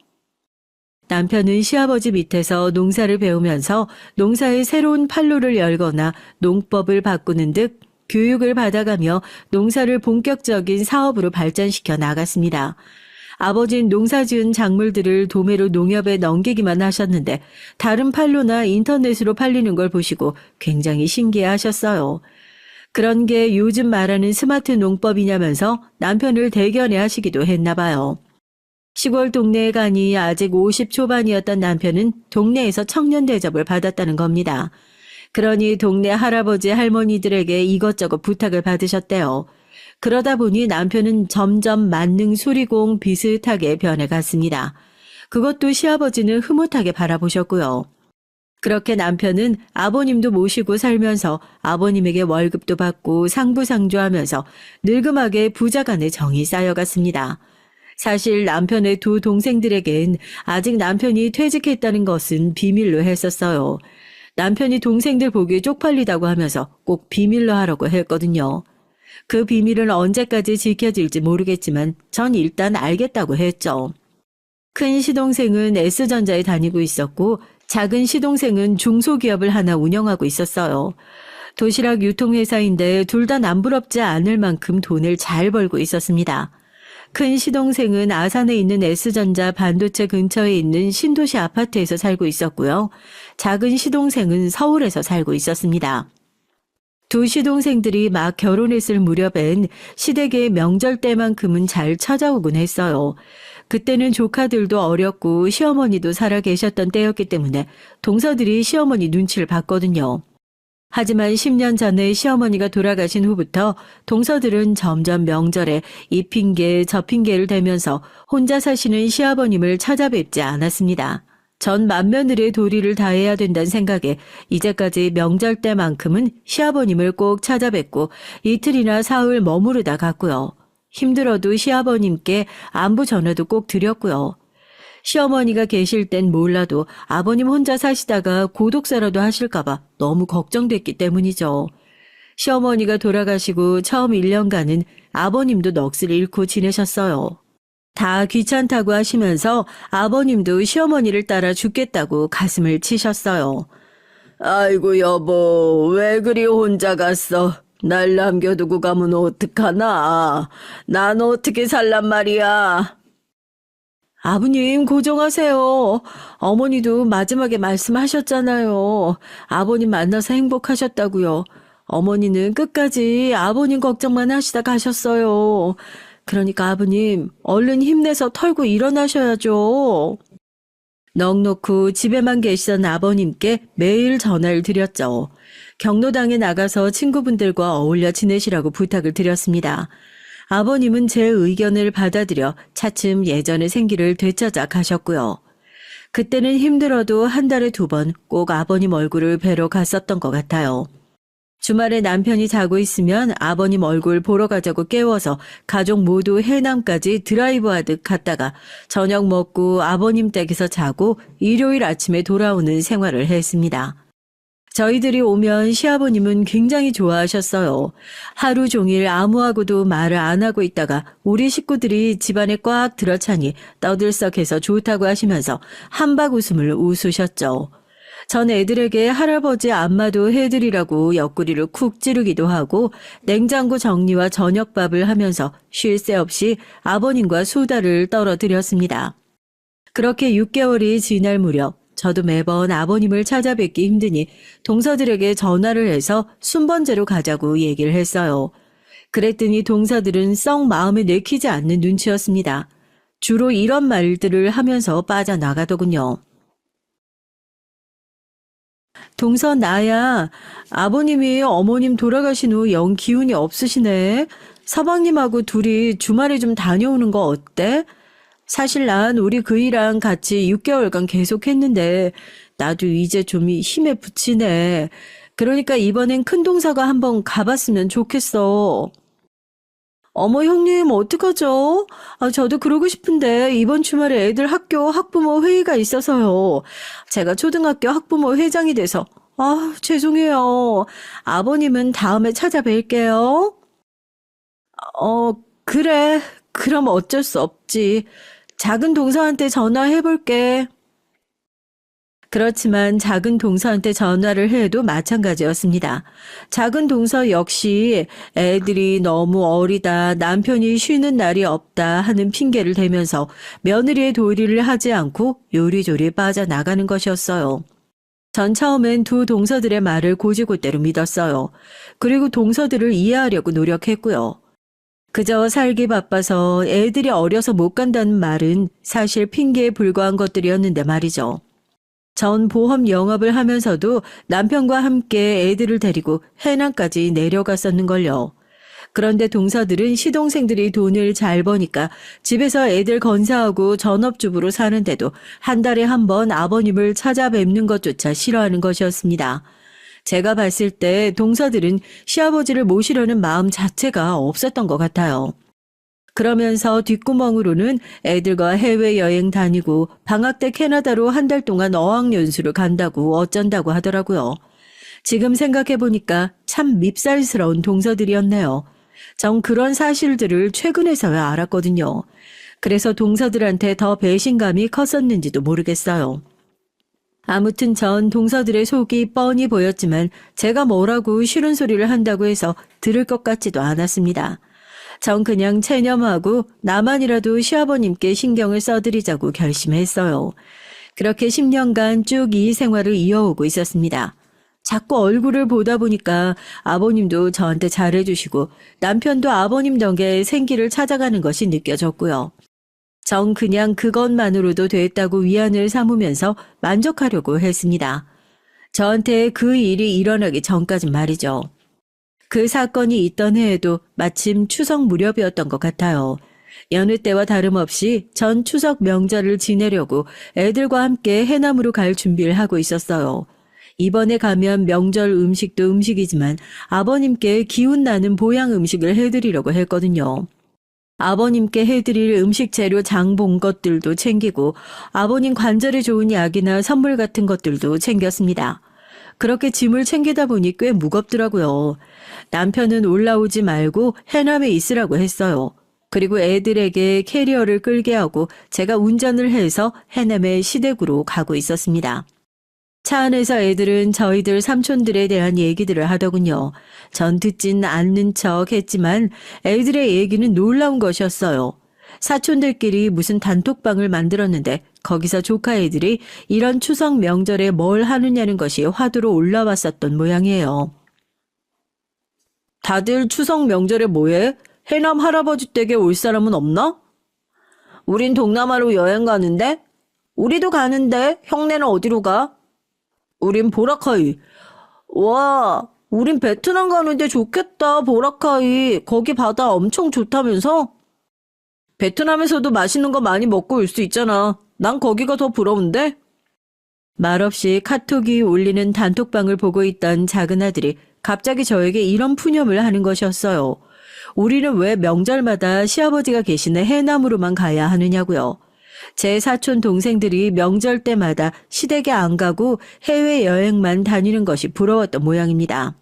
남편은 시아버지 밑에서 농사를 배우면서 농사의 새로운 판로를 열거나 농법을 바꾸는 듯 교육을 받아가며 농사를 본격적인 사업으로 발전시켜 나갔습니다. 아버지는 농사 지은 작물들을 도매로 농협에 넘기기만 하셨는데 다른 판로나 인터넷으로 팔리는 걸 보시고 굉장히 신기해하셨어요. 그런 게 요즘 말하는 스마트 농법이냐면서 남편을 대견해 하시기도 했나 봐요. 시골 동네에 가니 아직 50 초반이었던 남편은 동네에서 청년 대접을 받았다는 겁니다. 그러니 동네 할아버지 할머니들에게 이것저것 부탁을 받으셨대요. 그러다 보니 남편은 점점 만능 수리공 비슷하게 변해갔습니다. 그것도 시아버지는 흐뭇하게 바라보셨고요. 그렇게 남편은 아버님도 모시고 살면서 아버님에게 월급도 받고 상부상조하면서 늙음하게 부자간의 정이 쌓여갔습니다. 사실 남편의 두 동생들에겐 아직 남편이 퇴직했다는 것은 비밀로 했었어요. 남편이 동생들 보기에 쪽팔리다고 하면서 꼭 비밀로 하라고 했거든요. 그 비밀은 언제까지 지켜질지 모르겠지만 전 일단 알겠다고 했죠. 큰 시동생은 S전자에 다니고 있었고 작은 시동생은 중소기업을 하나 운영하고 있었어요. 도시락 유통회사인데 둘 다 남부럽지 않을 만큼 돈을 잘 벌고 있었습니다. 큰 시동생은 아산에 있는 S전자 반도체 근처에 있는 신도시 아파트에서 살고 있었고요. 작은 시동생은 서울에서 살고 있었습니다. 두 시동생들이 막 결혼했을 무렵엔 시댁의 명절 때만큼은 잘 찾아오곤 했어요. 그때는 조카들도 어렸고 시어머니도 살아 계셨던 때였기 때문에 동서들이 시어머니 눈치를 봤거든요. 하지만 10년 전에 시어머니가 돌아가신 후부터 동서들은 점점 명절에 이 핑계 저 핑계를 대면서 혼자 사시는 시아버님을 찾아뵙지 않았습니다. 전 맏며느리의 도리를 다해야 된다는 생각에 이제까지 명절 때만큼은 시아버님을 꼭 찾아뵙고 이틀이나 사흘 머무르다 갔고요. 힘들어도 시아버님께 안부 전화도 꼭 드렸고요. 시어머니가 계실 땐 몰라도 아버님 혼자 사시다가 고독사라도 하실까봐 너무 걱정됐기 때문이죠. 시어머니가 돌아가시고 처음 1년간은 아버님도 넋을 잃고 지내셨어요. 다 귀찮다고 하시면서 아버님도 시어머니를 따라 죽겠다고 가슴을 치셨어요. 아이고 여보, 왜 그리 혼자 갔어? 날 남겨두고 가면 어떡하나? 난 어떻게 살란 말이야? 아버님 고정하세요. 어머니도 마지막에 말씀하셨잖아요. 아버님 만나서 행복하셨다고요. 어머니는 끝까지 아버님 걱정만 하시다 가셨어요. 그러니까 아버님 얼른 힘내서 털고 일어나셔야죠. 넋놓고 집에만 계시던 아버님께 매일 전화를 드렸죠. 경로당에 나가서 친구분들과 어울려 지내시라고 부탁을 드렸습니다. 아버님은 제 의견을 받아들여 차츰 예전의 생기를 되찾아 가셨고요. 그때는 힘들어도 한 달에 2번 꼭 아버님 얼굴을 뵈러 갔었던 것 같아요. 주말에 남편이 자고 있으면 아버님 얼굴 보러 가자고 깨워서 가족 모두 해남까지 드라이브하듯 갔다가 저녁 먹고 아버님 댁에서 자고 일요일 아침에 돌아오는 생활을 했습니다. 저희들이 오면 시아버님은 굉장히 좋아하셨어요. 하루 종일 아무하고도 말을 안 하고 있다가 우리 식구들이 집안에 꽉 들어차니 떠들썩해서 좋다고 하시면서 한박 웃음을 웃으셨죠. 전 애들에게 할아버지 안마도 해드리라고 옆구리를 쿡 찌르기도 하고 냉장고 정리와 저녁밥을 하면서 쉴 새 없이 아버님과 수다를 떨어뜨렸습니다. 그렇게 6개월이 지날 무렵 저도 매번 아버님을 찾아뵙기 힘드니 동서들에게 전화를 해서 순번제로 가자고 얘기를 했어요. 그랬더니 동서들은 썩 마음에 내키지 않는 눈치였습니다. 주로 이런 말들을 하면서 빠져나가더군요. 동서 나야, 아버님이 어머님 돌아가신 후 영 기운이 없으시네. 서방님하고 둘이 주말에 좀 다녀오는 거 어때? 사실 난 우리 그이랑 같이 6개월간 계속했는데 나도 이제 좀 힘에 부치네. 그러니까 이번엔 큰 동서가 한번 가봤으면 좋겠어. 어머 형님 어떡하죠? 저도 그러고 싶은데 이번 주말에 애들 학교 학부모 회의가 있어서요. 제가 초등학교 학부모 회장이 돼서 죄송해요. 아버님은 다음에 찾아뵐게요. 그래. 그럼 어쩔 수 없지. 작은 동서한테 전화해볼게. 그렇지만 작은 동서한테 전화를 해도 마찬가지였습니다. 작은 동서 역시 애들이 너무 어리다, 남편이 쉬는 날이 없다 하는 핑계를 대면서 며느리의 도리를 하지 않고 요리조리 빠져나가는 것이었어요. 전 처음엔 두 동서들의 말을 곧이곧대로 믿었어요. 그리고 동서들을 이해하려고 노력했고요. 그저 살기 바빠서 애들이 어려서 못 간다는 말은 사실 핑계에 불과한 것들이었는데 말이죠. 전 보험 영업을 하면서도 남편과 함께 애들을 데리고 해남까지 내려갔었는걸요. 그런데 동서들은 시동생들이 돈을 잘 버니까 집에서 애들 건사하고 전업주부로 사는데도 한 달에 한 번 아버님을 찾아뵙는 것조차 싫어하는 것이었습니다. 제가 봤을 때 동서들은 시아버지를 모시려는 마음 자체가 없었던 것 같아요. 그러면서 뒷구멍으로는 애들과 해외여행 다니고 방학 때 캐나다로 한 달 동안 어학연수를 간다고 어쩐다고 하더라고요. 지금 생각해보니까 참 밉살스러운 동서들이었네요. 전 그런 사실들을 최근에서야 알았거든요. 그래서 동서들한테 더 배신감이 컸었는지도 모르겠어요. 아무튼 전 동서들의 속이 뻔히 보였지만 제가 뭐라고 싫은 소리를 한다고 해서 들을 것 같지도 않았습니다. 전 그냥 체념하고 나만이라도 시아버님께 신경을 써드리자고 결심했어요. 그렇게 10년간 쭉 이 생활을 이어오고 있었습니다. 자꾸 얼굴을 보다 보니까 아버님도 저한테 잘해주시고 남편도 아버님 덕에 생기를 찾아가는 것이 느껴졌고요. 전 그냥 그것만으로도 됐다고 위안을 삼으면서 만족하려고 했습니다. 저한테 그 일이 일어나기 전까진 말이죠. 그 사건이 있던 해에도 마침 추석 무렵이었던 것 같아요. 여느 때와 다름없이 전 추석 명절을 지내려고 애들과 함께 해남으로 갈 준비를 하고 있었어요. 이번에 가면 명절 음식도 음식이지만 아버님께 기운나는 보양 음식을 해드리려고 했거든요. 아버님께 해드릴 음식 재료 장 본 것들도 챙기고 아버님 관절에 좋은 약이나 선물 같은 것들도 챙겼습니다. 그렇게 짐을 챙기다 보니 꽤 무겁더라고요. 남편은 올라오지 말고 해남에 있으라고 했어요. 그리고 애들에게 캐리어를 끌게 하고 제가 운전을 해서 해남의 시댁으로 가고 있었습니다. 차 안에서 애들은 저희들 삼촌들에 대한 얘기들을 하더군요. 전 듣진 않는 척 했지만 애들의 얘기는 놀라운 것이었어요. 사촌들끼리 무슨 단톡방을 만들었는데 거기서 조카 애들이 이런 추석 명절에 뭘 하느냐는 것이 화두로 올라왔었던 모양이에요. 다들 추석 명절에 뭐해? 해남 할아버지 댁에 올 사람은 없나? 우린 동남아로 여행 가는데? 우리도 가는데 형네는 어디로 가? 우린 보라카이. 와, 우린 베트남 가는데 좋겠다, 보라카이. 거기 바다 엄청 좋다면서? 베트남에서도 맛있는 거 많이 먹고 올 수 있잖아. 난 거기가 더 부러운데? 말없이 카톡이 울리는 단톡방을 보고 있던 작은 아들이 갑자기 저에게 이런 푸념을 하는 것이었어요. 우리는 왜 명절마다 시아버지가 계시는 해남으로만 가야 하느냐고요. 제 사촌 동생들이 명절 때마다 시댁에 안 가고 해외여행만 다니는 것이 부러웠던 모양입니다.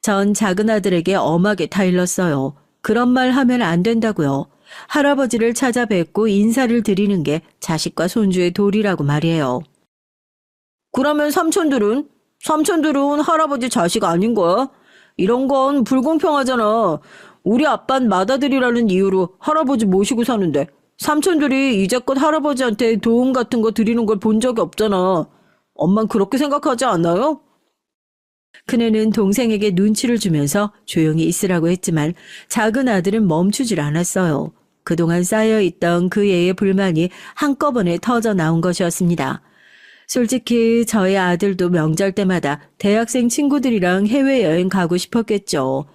전 작은 아들에게 엄하게 타일렀어요. 그런 말 하면 안 된다고요. 할아버지를 찾아뵙고 인사를 드리는 게 자식과 손주의 도리라고 말이에요. 그러면 삼촌들은 할아버지 자식 아닌 거야? 이런 건 불공평하잖아. 우리 아빤 맏아들이라는 이유로 할아버지 모시고 사는데 삼촌들이 이제껏 할아버지한테 도움 같은 거 드리는 걸 본 적이 없잖아. 엄만 그렇게 생각하지 않아요? 큰애는 동생에게 눈치를 주면서 조용히 있으라고 했지만 작은 아들은 멈추질 않았어요. 그동안 쌓여있던 그 애의 불만이 한꺼번에 터져 나온 것이었습니다. 솔직히 저희 아들도 명절 때마다 대학생 친구들이랑 해외여행 가고 싶었겠죠.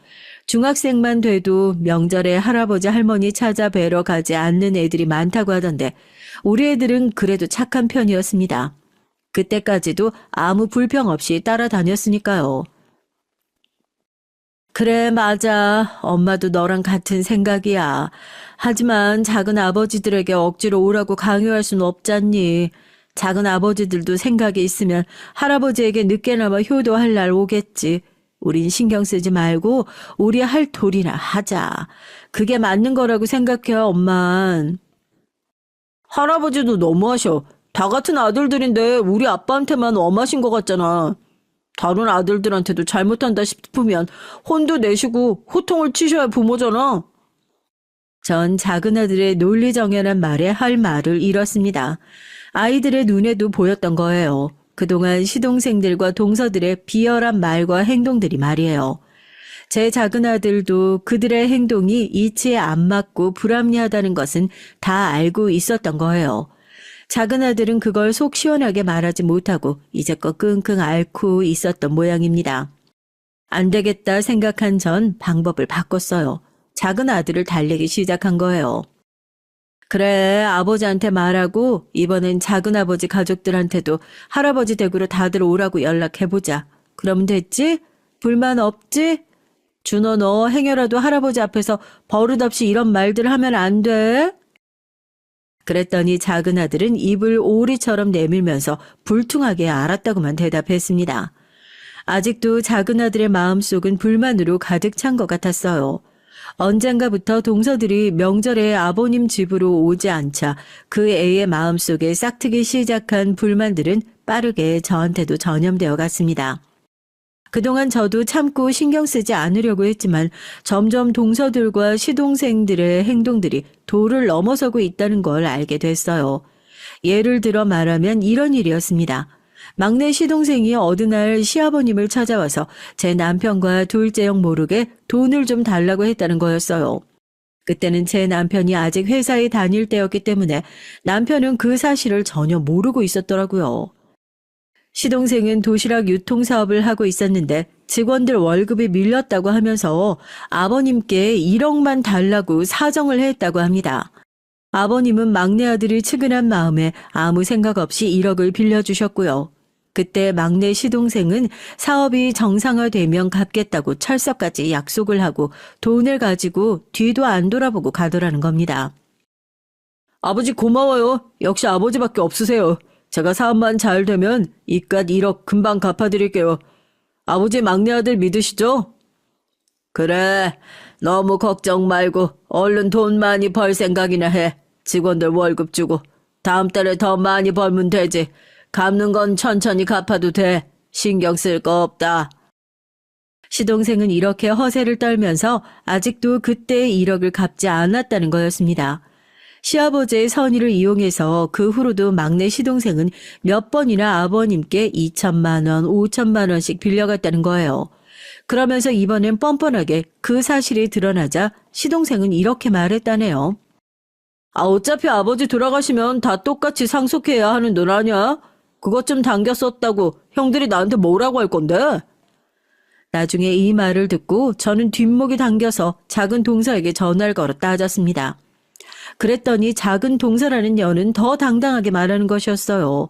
중학생만 돼도 명절에 할아버지 할머니 찾아뵈러 가지 않는 애들이 많다고 하던데 우리 애들은 그래도 착한 편이었습니다. 그때까지도 아무 불평 없이 따라다녔으니까요. 그래, 맞아. 엄마도 너랑 같은 생각이야. 하지만 작은 아버지들에게 억지로 오라고 강요할 순 없잖니. 작은 아버지들도 생각이 있으면 할아버지에게 늦게나마 효도할 날 오겠지. 우린 신경 쓰지 말고 우리 할 도리나 하자. 그게 맞는 거라고 생각해, 엄만. 할아버지도 너무하셔. 다 같은 아들들인데 우리 아빠한테만 엄하신 것 같잖아. 다른 아들들한테도 잘못한다 싶으면 혼도 내시고 호통을 치셔야 부모잖아. 전 작은 아들의 논리정연한 말에 할 말을 잃었습니다. 아이들의 눈에도 보였던 거예요. 그동안 시동생들과 동서들의 비열한 말과 행동들이 말이에요. 제 작은 아들도 그들의 행동이 이치에 안 맞고 불합리하다는 것은 다 알고 있었던 거예요. 작은 아들은 그걸 속 시원하게 말하지 못하고 이제껏 끙끙 앓고 있었던 모양입니다. 안 되겠다 생각한 전 방법을 바꿨어요. 작은 아들을 달래기 시작한 거예요. 그래, 아버지한테 말하고 이번엔 작은 아버지 가족들한테도 할아버지 댁으로 다들 오라고 연락해보자. 그러면 됐지? 불만 없지? 준호, 너 행여라도 할아버지 앞에서 버릇없이 이런 말들 하면 안 돼. 그랬더니 작은 아들은 입을 오리처럼 내밀면서 불퉁하게 알았다고만 대답했습니다. 아직도 작은 아들의 마음속은 불만으로 가득 찬 것 같았어요. 언젠가부터 동서들이 명절에 아버님 집으로 오지 않자 그 애의 마음속에 싹트기 시작한 불만들은 빠르게 저한테도 전염되어 갔습니다. 그동안 저도 참고 신경 쓰지 않으려고 했지만 점점 동서들과 시동생들의 행동들이 도를 넘어서고 있다는 걸 알게 됐어요. 예를 들어 말하면 이런 일이었습니다. 막내 시동생이 어느 날 시아버님을 찾아와서 제 남편과 둘째 형 모르게 돈을 좀 달라고 했다는 거였어요. 그때는 제 남편이 아직 회사에 다닐 때였기 때문에 남편은 그 사실을 전혀 모르고 있었더라고요. 시동생은 도시락 유통사업을 하고 있었는데 직원들 월급이 밀렸다고 하면서 아버님께 1억만 달라고 사정을 했다고 합니다. 아버님은 막내 아들이 측은한 마음에 아무 생각 없이 1억을 빌려주셨고요. 그때 막내 시동생은 사업이 정상화되면 갚겠다고 철석까지 약속을 하고 돈을 가지고 뒤도 안 돌아보고 가더라는 겁니다. 아버지 고마워요. 역시 아버지밖에 없으세요. 제가 사업만 잘 되면 이깟 1억 금방 갚아드릴게요. 아버지 막내 아들 믿으시죠? 그래, 너무 걱정 말고 얼른 돈 많이 벌 생각이나 해. 직원들 월급 주고 다음 달에 더 많이 벌면 되지. 갚는 건 천천히 갚아도 돼. 신경 쓸 거 없다. 시동생은 이렇게 허세를 떨면서 아직도 그때의 1억을 갚지 않았다는 거였습니다. 시아버지의 선의를 이용해서 그 후로도 막내 시동생은 몇 번이나 아버님께 2천만 원, 5천만 원씩 빌려갔다는 거예요. 그러면서 이번엔 뻔뻔하게 그 사실이 드러나자 시동생은 이렇게 말했다네요. 어차피 아버지 돌아가시면 다 똑같이 상속해야 하는 돈 아냐? 그것 좀 당겨 썼다고 형들이 나한테 뭐라고 할 건데? 나중에 이 말을 듣고 저는 뒷목이 당겨서 작은 동서에게 전화를 걸어 따졌습니다. 그랬더니 작은 동서라는 년은 더 당당하게 말하는 것이었어요.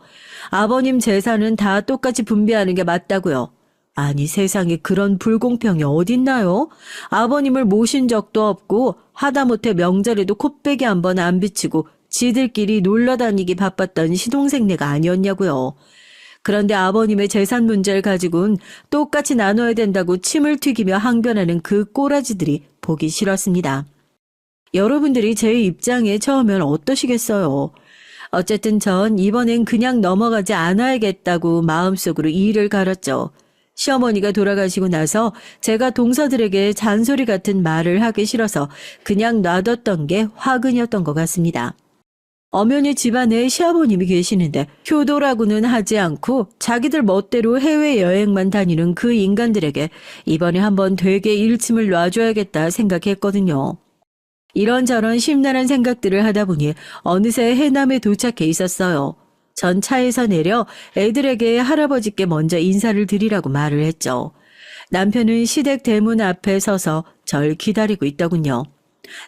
아버님 재산은 다 똑같이 분배하는 게 맞다고요. 아니 세상에 그런 불공평이 어딨나요? 아버님을 모신 적도 없고 하다못해 명절에도 콧배기 한 번 안 비치고 지들끼리 놀러 다니기 바빴던 시동생네가 아니었냐고요. 그런데 아버님의 재산 문제를 가지고는 똑같이 나눠야 된다고 침을 튀기며 항변하는 그 꼬라지들이 보기 싫었습니다. 여러분들이 제 입장에 처하면 어떠시겠어요? 어쨌든 전 이번엔 그냥 넘어가지 않아야겠다고 마음속으로 이를 갈았죠. 시어머니가 돌아가시고 나서 제가 동서들에게 잔소리 같은 말을 하기 싫어서 그냥 놔뒀던 게 화근이었던 것 같습니다. 엄연히 집안에 시아버님이 계시는데 효도라고는 하지 않고 자기들 멋대로 해외여행만 다니는 그 인간들에게 이번에 한번 되게 일침을 놔줘야겠다 생각했거든요. 이런저런 심란한 생각들을 하다 보니 어느새 해남에 도착해 있었어요. 전 차에서 내려 애들에게 할아버지께 먼저 인사를 드리라고 말을 했죠. 남편은 시댁 대문 앞에 서서 절 기다리고 있더군요.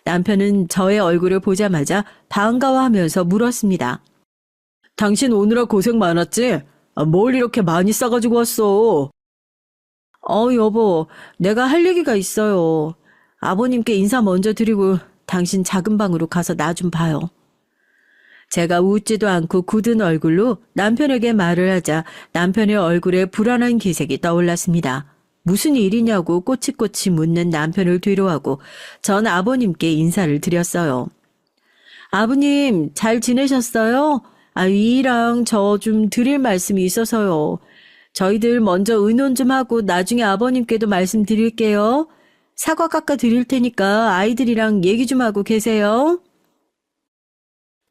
남편은 저의 얼굴을 보자마자 반가워하면서 물었습니다. 당신 오느라 고생 많았지? 뭘 이렇게 많이 싸가지고 왔어? 여보, 내가 할 얘기가 있어요. 아버님께 인사 먼저 드리고 당신 작은 방으로 가서 나 좀 봐요. 제가 웃지도 않고 굳은 얼굴로 남편에게 말을 하자 남편의 얼굴에 불안한 기색이 떠올랐습니다. 무슨 일이냐고 꼬치꼬치 묻는 남편을 뒤로하고 전 아버님께 인사를 드렸어요. 아버님, 잘 지내셨어요? 위랑 저 좀 드릴 말씀이 있어서요. 저희들 먼저 의논 좀 하고 나중에 아버님께도 말씀드릴게요. 사과 깎아 드릴 테니까 아이들이랑 얘기 좀 하고 계세요.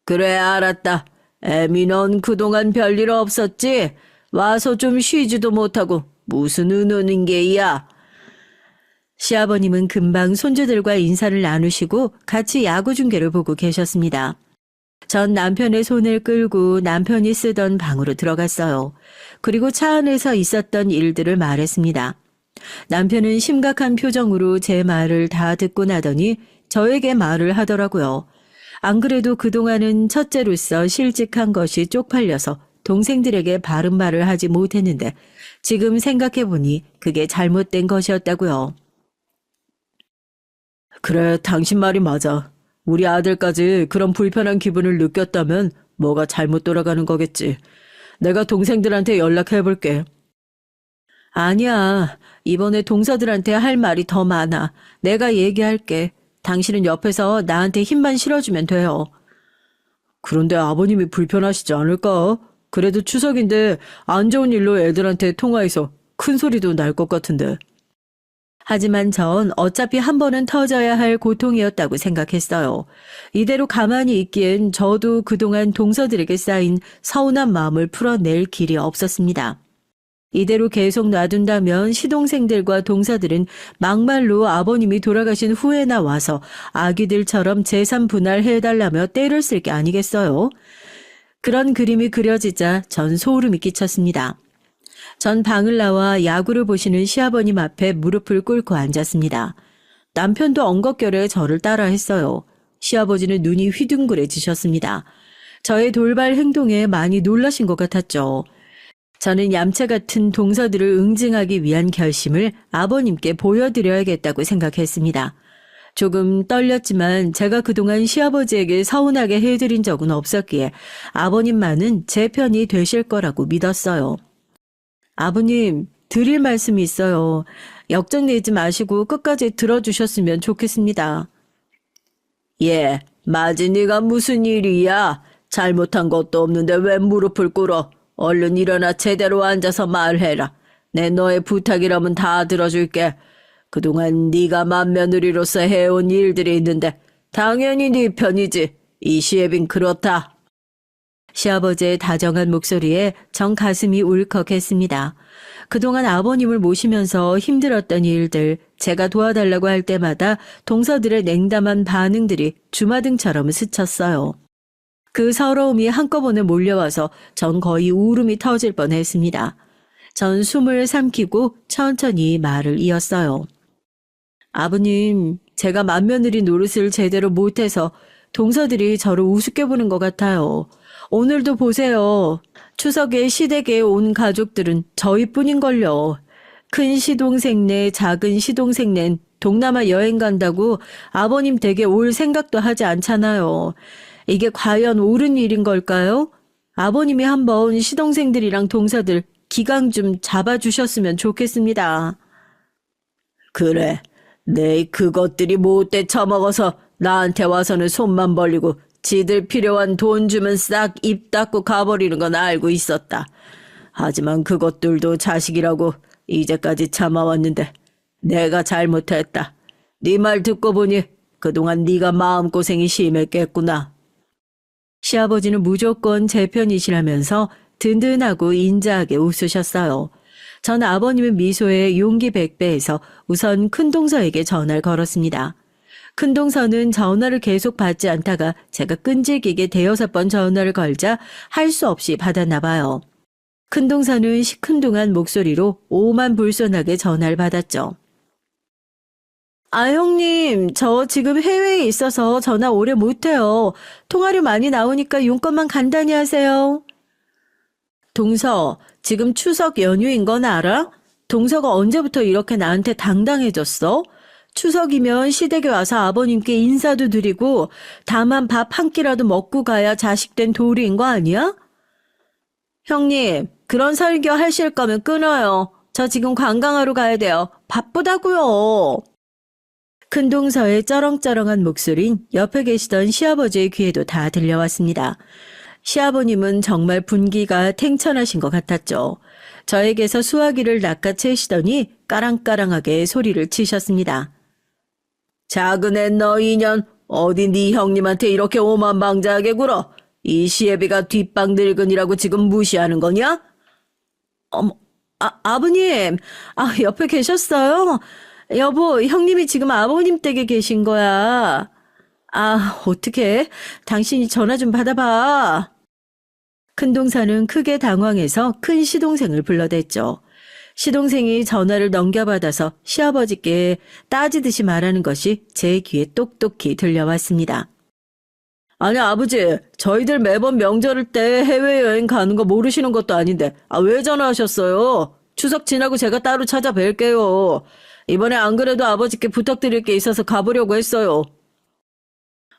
그래, 알았다. 애미 넌 그동안 별일 없었지? 와서 좀 쉬지도 못하고 무슨 의논인 게야? 시아버님은 금방 손주들과 인사를 나누시고 같이 야구 중계를 보고 계셨습니다. 전 남편의 손을 끌고 남편이 쓰던 방으로 들어갔어요. 그리고 차 안에서 있었던 일들을 말했습니다. 남편은 심각한 표정으로 제 말을 다 듣고 나더니 저에게 말을 하더라고요. 안 그래도 그동안은 첫째로서 실직한 것이 쪽팔려서 동생들에게 바른 말을 하지 못했는데 지금 생각해보니 그게 잘못된 것이었다고요. 그래, 당신 말이 맞아. 우리 아들까지 그런 불편한 기분을 느꼈다면 뭐가 잘못 돌아가는 거겠지. 내가 동생들한테 연락해볼게. 아니야. 이번에 동서들한테 할 말이 더 많아. 내가 얘기할게. 당신은 옆에서 나한테 힘만 실어주면 돼요. 그런데 아버님이 불편하시지 않을까? 그래도 추석인데 안 좋은 일로 애들한테 통화해서 큰 소리도 날 것 같은데. 하지만 전 어차피 한 번은 터져야 할 고통이었다고 생각했어요. 이대로 가만히 있기엔 저도 그동안 동서들에게 쌓인 서운한 마음을 풀어낼 길이 없었습니다. 이대로 계속 놔둔다면 시동생들과 동서들은 막말로 아버님이 돌아가신 후에나 와서 아기들처럼 재산 분할해달라며 떼를 쓸 게 아니겠어요? 그런 그림이 그려지자 전 소름이 끼쳤습니다. 전 방을 나와 야구를 보시는 시아버님 앞에 무릎을 꿇고 앉았습니다. 남편도 엉겁결에 저를 따라 했어요. 시아버지는 눈이 휘둥그레지셨습니다. 저의 돌발 행동에 많이 놀라신 것 같았죠. 저는 얌체 같은 동서들을 응징하기 위한 결심을 아버님께 보여드려야겠다고 생각했습니다. 조금 떨렸지만 제가 그동안 시아버지에게 서운하게 해드린 적은 없었기에 아버님만은 제 편이 되실 거라고 믿었어요. 아버님, 드릴 말씀이 있어요. 역정내지 마시고 끝까지 들어주셨으면 좋겠습니다. 예, 마지 네가 무슨 일이야? 잘못한 것도 없는데 왜 무릎을 꿇어? 얼른 일어나 제대로 앉아서 말해라. 내 너의 부탁이라면 다 들어줄게. 그동안 네가 맏며느리로서 해온 일들이 있는데 당연히 네 편이지. 이 시애빈 그렇다. 시아버지의 다정한 목소리에 전 가슴이 울컥했습니다. 그동안 아버님을 모시면서 힘들었던 일들, 제가 도와달라고 할 때마다 동서들의 냉담한 반응들이 주마등처럼 스쳤어요. 그 서러움이 한꺼번에 몰려와서 전 거의 울음이 터질 뻔했습니다. 전 숨을 삼키고 천천히 말을 이었어요. 아버님, 제가 맏며느리 노릇을 제대로 못해서 동서들이 저를 우습게 보는 것 같아요. 오늘도 보세요. 추석에 시댁에 온 가족들은 저희뿐인걸요. 큰 시동생네, 작은 시동생넨 동남아 여행 간다고 아버님 댁에 올 생각도 하지 않잖아요. 이게 과연 옳은 일인 걸까요? 아버님이 한번 시동생들이랑 동서들 기강 좀 잡아주셨으면 좋겠습니다. 그래, 내 그것들이 못돼 처먹어서 나한테 와서는 손만 벌리고 지들 필요한 돈 주면 싹 입 닫고 가버리는 건 알고 있었다. 하지만 그것들도 자식이라고 이제까지 참아왔는데 내가 잘못했다. 네 말 듣고 보니 그동안 네가 마음고생이 심했겠구나. 시아버지는 무조건 제 편이시라면서 든든하고 인자하게 웃으셨어요. 전 아버님의 미소에 용기 100배에서 우선 큰동서에게 전화를 걸었습니다. 큰동서는 전화를 계속 받지 않다가 제가 끈질기게 대여섯 번 전화를 걸자 할 수 없이 받았나 봐요. 큰동서는 시큰둥한 목소리로 오만불손하게 전화를 받았죠. 아, 형님, 저 지금 해외에 있어서 전화 오래 못해요. 통화료 많이 나오니까 용건만 간단히 하세요. 동서, 지금 추석 연휴인 건 알아? 동서가 언제부터 이렇게 나한테 당당해졌어? 추석이면 시댁에 와서 아버님께 인사도 드리고 다만 밥 한 끼라도 먹고 가야 자식된 도리인 거 아니야? 형님, 그런 설교 하실 거면 끊어요. 저 지금 관광하러 가야 돼요. 바쁘다고요. 큰동서의 쩌렁쩌렁한 목소린 옆에 계시던 시아버지의 귀에도 다 들려왔습니다. 시아버님은 정말 분기가 탱천하신 것 같았죠. 저에게서 수화기를 낚아채시더니 까랑까랑하게 소리를 치셨습니다. 작은 애 너 인연 어디 네 형님한테 이렇게 오만방자하게 굴어? 이 시애비가 뒷방 늙은이라고 지금 무시하는 거냐? 어머, 아버님, 옆에 계셨어요? 여보, 형님이 지금 아버님 댁에 계신 거야. 어떡해. 당신이 전화 좀 받아봐. 큰동서는 크게 당황해서 큰 시동생을 불러댔죠. 시동생이 전화를 넘겨받아서 시아버지께 따지듯이 말하는 것이 제 귀에 똑똑히 들려왔습니다. 아니 아버지, 저희들 매번 명절 때 해외여행 가는 거 모르시는 것도 아닌데 왜 전화하셨어요? 추석 지나고 제가 따로 찾아뵐게요. 이번에 안 그래도 아버지께 부탁드릴 게 있어서 가보려고 했어요.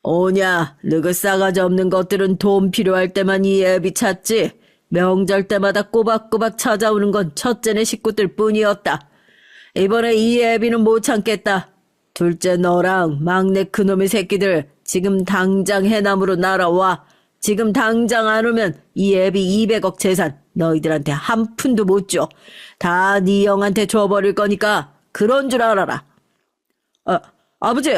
오냐, 너그 싸가지 없는 것들은 돈 필요할 때만 이 애비 찾지. 명절 때마다 꼬박꼬박 찾아오는 건 첫째네 식구들 뿐이었다. 이번에 이 애비는 못 참겠다. 둘째 너랑 막내 그놈의 새끼들 지금 당장 해남으로 날아와. 지금 당장 안 오면 이 애비 200억 재산 너희들한테 한 푼도 못 줘. 다 네 형한테 줘버릴 거니까 그런 줄 알아라. 아버지!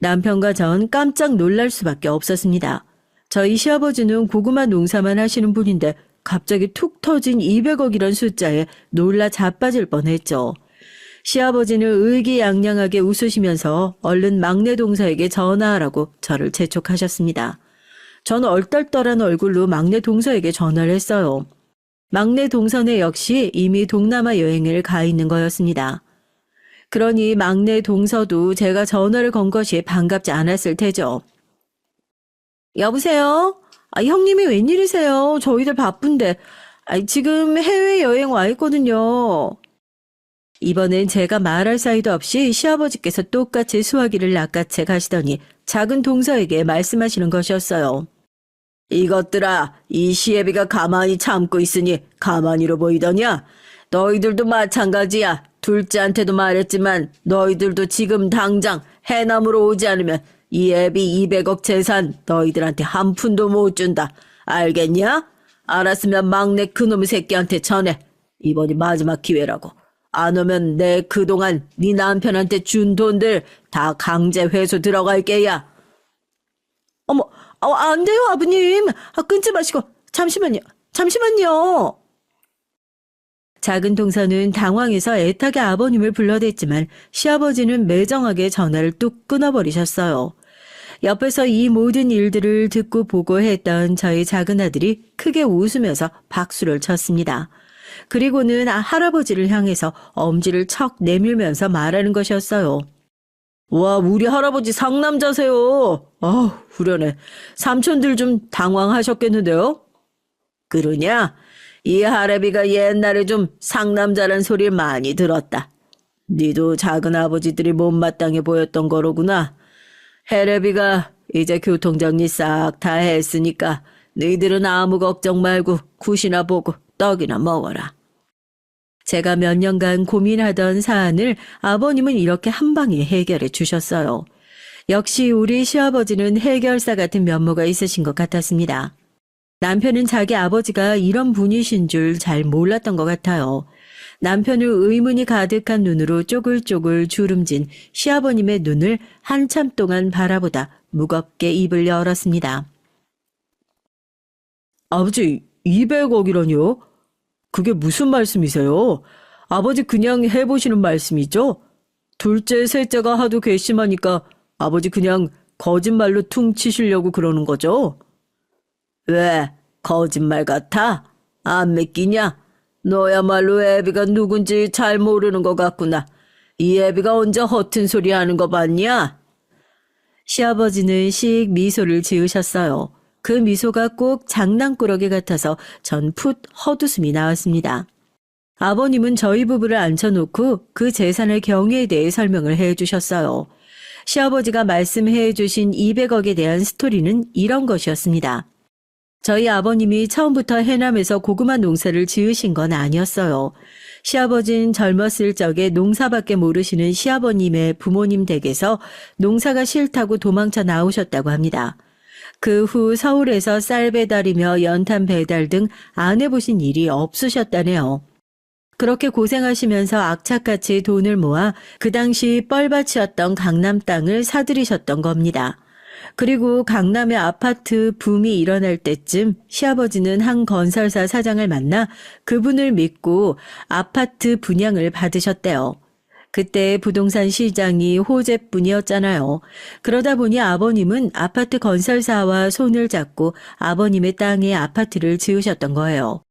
남편과 전 깜짝 놀랄 수밖에 없었습니다. 저희 시아버지는 고구마 농사만 하시는 분인데 갑자기 툭 터진 200억이란 숫자에 놀라 자빠질 뻔했죠. 시아버지는 의기양양하게 웃으시면서 얼른 막내 동서에게 전화하라고 저를 재촉하셨습니다. 저는 얼떨떨한 얼굴로 막내 동서에게 전화를 했어요. 막내 동서네 역시 이미 동남아 여행을 가 있는 거였습니다. 그러니 막내 동서도 제가 전화를 건 것이 반갑지 않았을 테죠. 여보세요? 형님이 웬일이세요? 저희들 바쁜데. 지금 해외여행 와 있거든요. 이번엔 제가 말할 사이도 없이 시아버지께서 똑같이 수화기를 낚아채 가시더니 작은 동서에게 말씀하시는 것이었어요. 이것들아, 이 시애비가 가만히 참고 있으니 가만히로 보이더냐? 너희들도 마찬가지야. 둘째한테도 말했지만 너희들도 지금 당장 해남으로 오지 않으면 이 애비 200억 재산 너희들한테 한 푼도 못 준다. 알겠냐? 알았으면 막내 그놈의 새끼한테 전해. 이번이 마지막 기회라고. 안 오면 내 그동안 네 남편한테 준 돈들 다 강제 회수 들어갈 게야. 어머, 안 돼요, 아버님. 끊지 마시고. 잠시만요. 작은 동서는 당황해서 애타게 아버님을 불러댔지만 시아버지는 매정하게 전화를 뚝 끊어버리셨어요. 옆에서 이 모든 일들을 듣고 보고 했던 저희 작은 아들이 크게 웃으면서 박수를 쳤습니다. 그리고는 할아버지를 향해서 엄지를 척 내밀면서 말하는 것이었어요. 와, 우리 할아버지 상남자세요. 후련해. 삼촌들 좀 당황하셨겠는데요? 그러냐? 이 할애비가 옛날에 좀 상남자란 소리를 많이 들었다. 니도 작은 아버지들이 못마땅해 보였던 거로구나. 해레비가 이제 교통정리 싹 다 했으니까 너희들은 아무 걱정 말고 굿이나 보고 떡이나 먹어라. 제가 몇 년간 고민하던 사안을 아버님은 이렇게 한 방에 해결해 주셨어요. 역시 우리 시아버지는 해결사 같은 면모가 있으신 것 같았습니다. 남편은 자기 아버지가 이런 분이신 줄 잘 몰랐던 것 같아요. 남편을 의문이 가득한 눈으로 쪼글쪼글 주름진 시아버님의 눈을 한참 동안 바라보다 무겁게 입을 열었습니다. 아버지, 200억이라니요? 그게 무슨 말씀이세요? 아버지 그냥 해보시는 말씀이죠? 둘째, 셋째가 하도 괘씸하니까 아버지 그냥 거짓말로 퉁 치시려고 그러는 거죠? 왜? 거짓말 같아? 안 믿기냐? 너야말로 애비가 누군지 잘 모르는 것 같구나. 이 애비가 언제 허튼 소리 하는 거 봤냐? 시아버지는 씩 미소를 지으셨어요. 그 미소가 꼭 장난꾸러기 같아서 전 풋 헛웃음이 나왔습니다. 아버님은 저희 부부를 앉혀놓고 그 재산의 경위에 대해 설명을 해주셨어요. 시아버지가 말씀해 주신 200억에 대한 스토리는 이런 것이었습니다. 저희 아버님이 처음부터 해남에서 고구마 농사를 지으신 건 아니었어요. 시아버진 젊었을 적에 농사밖에 모르시는 시아버님의 부모님 댁에서 농사가 싫다고 도망쳐 나오셨다고 합니다. 그 후 서울에서 쌀 배달이며 연탄 배달 등 안 해보신 일이 없으셨다네요. 그렇게 고생하시면서 악착같이 돈을 모아 그 당시 뻘밭이었던 강남 땅을 사들이셨던 겁니다. 그리고 강남의 아파트 붐이 일어날 때쯤 시아버지는 한 건설사 사장을 만나 그분을 믿고 아파트 분양을 받으셨대요. 그때 부동산 시장이 호재뿐이었잖아요. 그러다 보니 아버님은 아파트 건설사와 손을 잡고 아버님의 땅에 아파트를 지으셨던 거예요.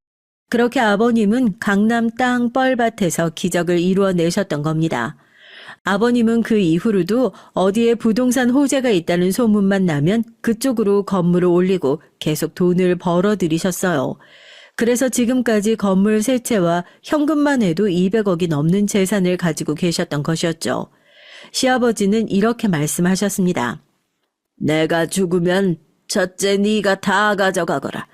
그렇게 아버님은 강남 땅 뻘밭에서 기적을 이루어내셨던 겁니다. 아버님은 그 이후로도 어디에 부동산 호재가 있다는 소문만 나면 그쪽으로 건물을 올리고 계속 돈을 벌어들이셨어요. 그래서 지금까지 건물 세 채와 현금만 해도 200억이 넘는 재산을 가지고 계셨던 것이었죠. 시아버지는 이렇게 말씀하셨습니다. 내가 죽으면 첫째 네가 다 가져가거라.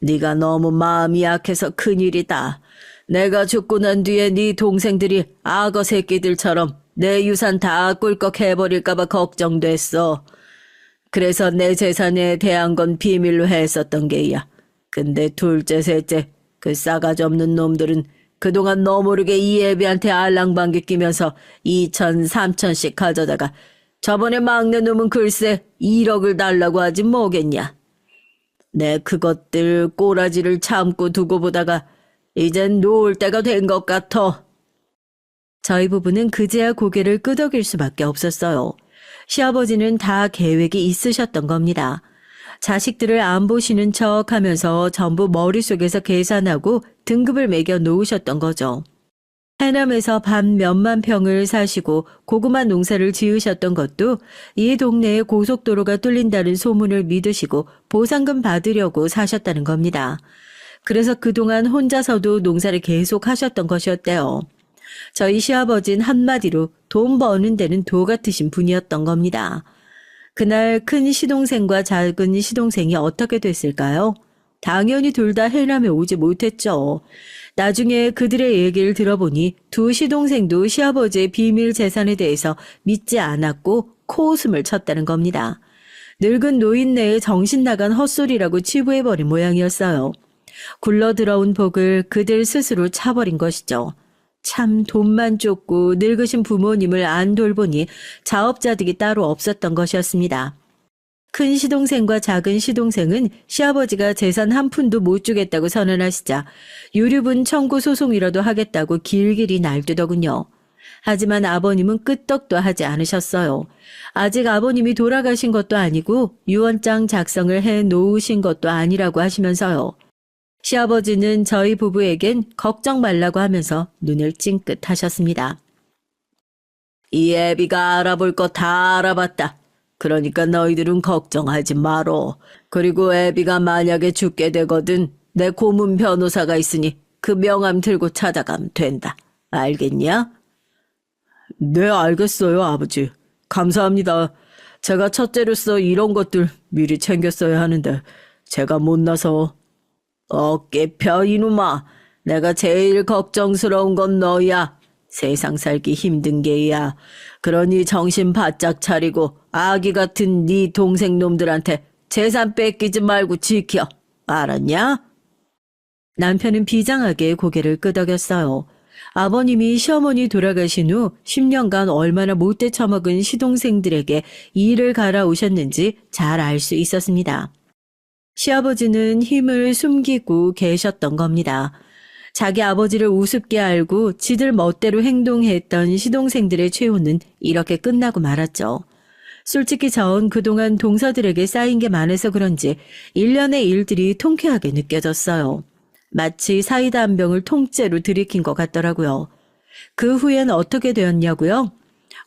네가 너무 마음이 약해서 큰일이다. 내가 죽고 난 뒤에 네 동생들이 악어 새끼들처럼 내 유산 다 꿀꺽 해버릴까봐 걱정됐어. 그래서 내 재산에 대한 건 비밀로 했었던 게야. 근데 둘째, 셋째, 그 싸가지 없는 놈들은 그동안 너 모르게 이 애비한테 알랑방귀 끼면서 2천, 3천씩 가져다가 저번에 막내 놈은 글쎄 1억을 달라고 하지 뭐겠냐. 내 그것들 꼬라지를 참고 두고 보다가 이젠 놓을 때가 된 것 같아. 저희 부부는 그제야 고개를 끄덕일 수밖에 없었어요. 시아버지는 다 계획이 있으셨던 겁니다. 자식들을 안 보시는 척 하면서 전부 머릿속에서 계산하고 등급을 매겨 놓으셨던 거죠. 해남에서 반 몇만 평을 사시고 고구마 농사를 지으셨던 것도 이 동네에 고속도로가 뚫린다는 소문을 믿으시고 보상금 받으려고 사셨다는 겁니다. 그래서 그동안 혼자서도 농사를 계속 하셨던 것이었대요. 저희 시아버지는 한마디로 돈 버는 데는 도 같으신 분이었던 겁니다. 그날 큰 시동생과 작은 시동생이 어떻게 됐을까요? 당연히 둘 다 해남에 오지 못했죠. 나중에 그들의 얘기를 들어보니 두 시동생도 시아버지의 비밀 재산에 대해서 믿지 않았고 코웃음을 쳤다는 겁니다. 늙은 노인네의 정신 나간 헛소리라고 치부해버린 모양이었어요. 굴러들어온 복을 그들 스스로 차버린 것이죠. 참 돈만 쫓고 늙으신 부모님을 안 돌보니 자업자득이 따로 없었던 것이었습니다. 큰 시동생과 작은 시동생은 시아버지가 재산 한 푼도 못 주겠다고 선언하시자 유류분 청구 소송이라도 하겠다고 길길이 날뛰더군요. 하지만 아버님은 끄떡도 하지 않으셨어요. 아직 아버님이 돌아가신 것도 아니고 유언장 작성을 해 놓으신 것도 아니라고 하시면서요. 시아버지는 저희 부부에겐 걱정 말라고 하면서 눈을 찡긋하셨습니다. 이 애비가 알아볼 거 다 알아봤다. 그러니까 너희들은 걱정하지 마로. 그리고 애비가 만약에 죽게 되거든 내 고문 변호사가 있으니 그 명함 들고 찾아가면 된다. 알겠냐? 네, 알겠어요, 아버지. 감사합니다. 제가 첫째로서 이런 것들 미리 챙겼어야 하는데 제가 못나서. 어깨 펴 이놈아. 내가 제일 걱정스러운 건 너야. 세상 살기 힘든 게야. 그러니 정신 바짝 차리고 아기 같은 네 동생 놈들한테 재산 뺏기지 말고 지켜. 알았냐? 남편은 비장하게 고개를 끄덕였어요. 아버님이 시어머니 돌아가신 후 10년간 얼마나 못돼 처먹은 시동생들에게 이를 갈아오셨는지 잘 알 수 있었습니다. 시아버지는 힘을 숨기고 계셨던 겁니다. 자기 아버지를 우습게 알고 지들 멋대로 행동했던 시동생들의 최후는 이렇게 끝나고 말았죠. 솔직히 전 그동안 동서들에게 쌓인 게 많아서 그런지 일련의 일들이 통쾌하게 느껴졌어요. 마치 사이다 한 병을 통째로 들이킨 것 같더라고요. 그 후엔 어떻게 되었냐고요?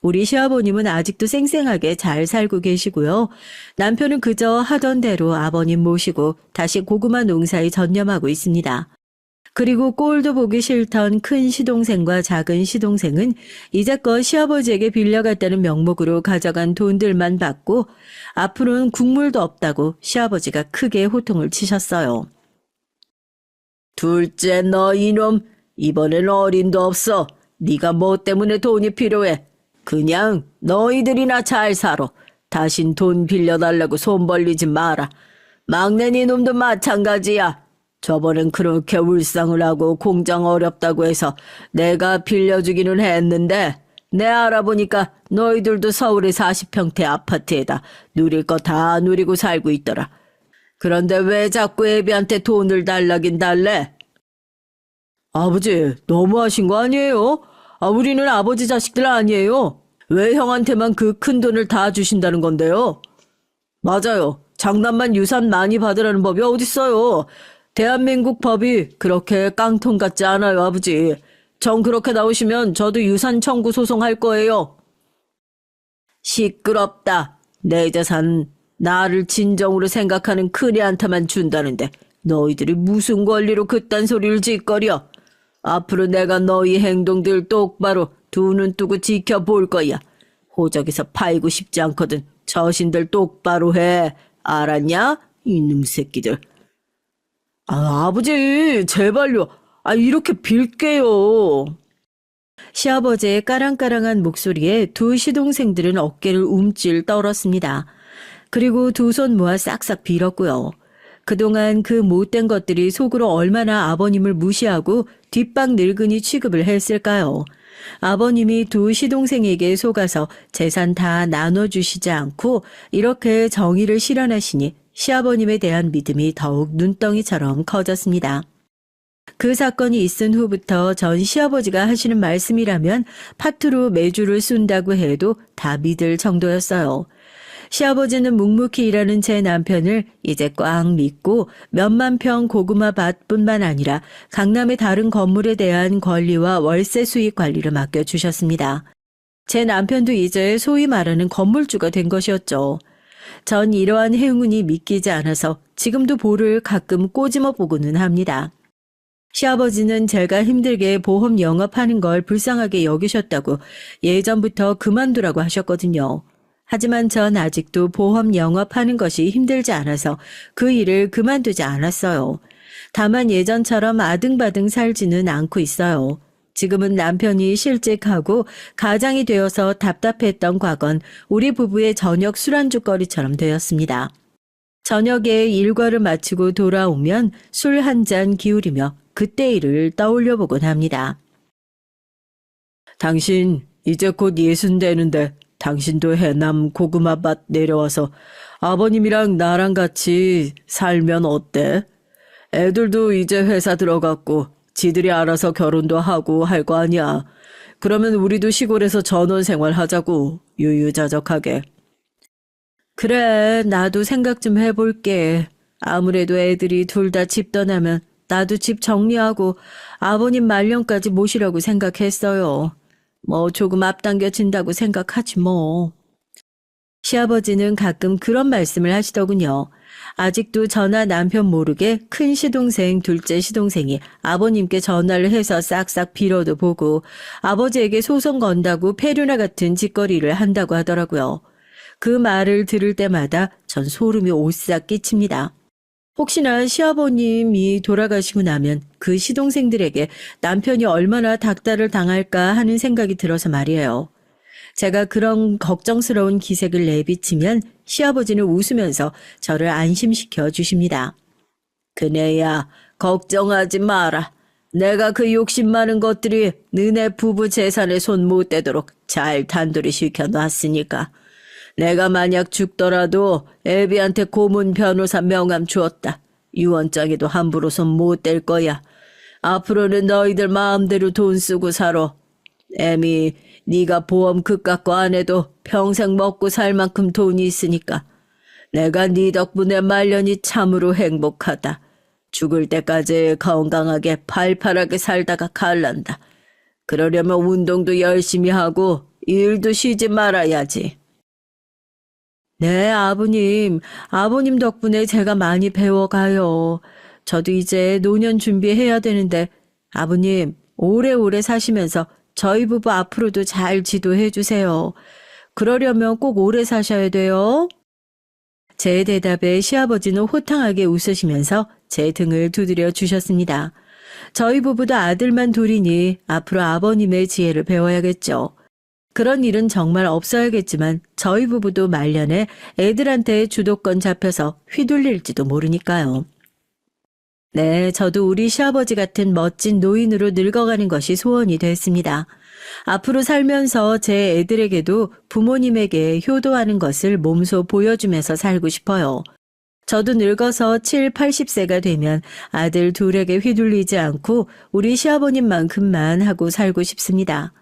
우리 시아버님은 아직도 쌩쌩하게 잘 살고 계시고요. 남편은 그저 하던 대로 아버님 모시고 다시 고구마 농사에 전념하고 있습니다. 그리고 꼴도 보기 싫던 큰 시동생과 작은 시동생은 이제껏 시아버지에게 빌려갔다는 명목으로 가져간 돈들만 받고 앞으로는 국물도 없다고 시아버지가 크게 호통을 치셨어요. 둘째 너 이놈, 이번엔 어린도 없어. 네가 뭐 때문에 돈이 필요해. 그냥 너희들이나 잘 살아. 다신 돈 빌려달라고 손 벌리지 마라. 막내 네 놈도 마찬가지야. 저번엔 그렇게 울상을 하고 공장 어렵다고 해서 내가 빌려주기는 했는데 내 알아보니까 너희들도 서울의 40평대 아파트에다 누릴 거 다 누리고 살고 있더라. 그런데 왜 자꾸 애비한테 돈을 달라긴 달래? 아버지, 너무하신 거 아니에요? 우리는 아버지 자식들 아니에요. 왜 형한테만 그 큰 돈을 다 주신다는 건데요? 맞아요. 장남만 유산 많이 받으라는 법이 어딨어요. 대한민국 법이 그렇게 깡통 같지 않아요, 아버지. 정 그렇게 나오시면 저도 유산 청구 소송할 거예요. 시끄럽다. 내 재산 나를 진정으로 생각하는 큰애한테만 준다는데 너희들이 무슨 권리로 그딴 소리를 짓거려. 앞으로 내가 너희 행동들 똑바로 두 눈 뜨고 지켜볼 거야. 호적에서 팔고 싶지 않거든. 저신들 똑바로 해. 알았냐? 이놈 새끼들. 아버지, 제발요. 이렇게 빌게요. 시아버지의 까랑까랑한 목소리에 두 시동생들은 어깨를 움찔 떨었습니다. 그리고 두 손 모아 싹싹 빌었고요. 그동안 그 못된 것들이 속으로 얼마나 아버님을 무시하고 뒷방 늙은이 취급을 했을까요? 아버님이 두 시동생에게 속아서 재산 다 나눠주시지 않고 이렇게 정의를 실현하시니 시아버님에 대한 믿음이 더욱 눈덩이처럼 커졌습니다. 그 사건이 있은 후부터 전 시아버지가 하시는 말씀이라면 파트로 매주를 쏜다고 해도 다 믿을 정도였어요. 시아버지는 묵묵히 일하는 제 남편을 이제 꽉 믿고 몇만 평 고구마 밭뿐만 아니라 강남의 다른 건물에 대한 권리와 월세 수익 관리를 맡겨주셨습니다. 제 남편도 이제 소위 말하는 건물주가 된 것이었죠. 전 이러한 행운이 믿기지 않아서 지금도 볼을 가끔 꼬집어 보고는 합니다. 시아버지는 제가 힘들게 보험 영업하는 걸 불쌍하게 여기셨다고 예전부터 그만두라고 하셨거든요. 하지만 전 아직도 보험 영업하는 것이 힘들지 않아서 그 일을 그만두지 않았어요. 다만 예전처럼 아등바등 살지는 않고 있어요. 지금은 남편이 실직하고 가장이 되어서 답답했던 과거는 우리 부부의 저녁 술안주거리처럼 되었습니다. 저녁에 일과를 마치고 돌아오면 술 한 잔 기울이며 그때 일을 떠올려보곤 합니다. 당신 이제 곧 60 되는데 당신도 해남 고구마밭 내려와서 아버님이랑 나랑 같이 살면 어때? 애들도 이제 회사 들어갔고 지들이 알아서 결혼도 하고 할 거 아니야. 그러면 우리도 시골에서 전원 생활하자고, 유유자적하게. 그래, 나도 생각 좀 해볼게. 아무래도 애들이 둘 다 집 떠나면 나도 집 정리하고 아버님 말년까지 모시려고 생각했어요. 뭐 조금 앞당겨진다고 생각하지 뭐. 시아버지는 가끔 그런 말씀을 하시더군요. 아직도 저나 남편 모르게 큰 시동생, 둘째 시동생이 아버님께 전화를 해서 싹싹 빌어도 보고 아버지에게 소송 건다고 페류나 같은 짓거리를 한다고 하더라고요. 그 말을 들을 때마다 전 소름이 오싹 끼칩니다. 혹시나 시아버님이 돌아가시고 나면 그 시동생들에게 남편이 얼마나 닥달을 당할까 하는 생각이 들어서 말이에요. 제가 그런 걱정스러운 기색을 내비치면 시아버지는 웃으면서 저를 안심시켜 주십니다. 그네야, 걱정하지 마라. 내가 그 욕심 많은 것들이 너네 부부 재산에 손 못 대도록 잘 단돌이 시켜놨으니까. 내가 만약 죽더라도 애비한테 고문 변호사 명함 주었다. 유언장에도 함부로 손 못 댈 거야. 앞으로는 너희들 마음대로 돈 쓰고 살아. 애미, 네가 보험 그깟 거 안 해도 평생 먹고 살 만큼 돈이 있으니까. 내가 네 덕분에 말년이 참으로 행복하다. 죽을 때까지 건강하게 팔팔하게 살다가 갈란다. 그러려면 운동도 열심히 하고 일도 쉬지 말아야지. 네, 아버님. 아버님 덕분에 제가 많이 배워가요. 저도 이제 노년 준비해야 되는데 아버님 오래오래 사시면서 저희 부부 앞으로도 잘 지도해 주세요. 그러려면 꼭 오래 사셔야 돼요. 제 대답에 시아버지는 호탕하게 웃으시면서 제 등을 두드려 주셨습니다. 저희 부부도 아들만 둘이니 앞으로 아버님의 지혜를 배워야겠죠. 그런 일은 정말 없어야겠지만 저희 부부도 말년에 애들한테 주도권 잡혀서 휘둘릴지도 모르니까요. 네, 저도 우리 시아버지 같은 멋진 노인으로 늙어가는 것이 소원이 됐습니다. 앞으로 살면서 제 애들에게도 부모님에게 효도하는 것을 몸소 보여주면서 살고 싶어요. 저도 늙어서 7, 80세가 되면 아들 둘에게 휘둘리지 않고 우리 시아버님만큼만 하고 살고 싶습니다.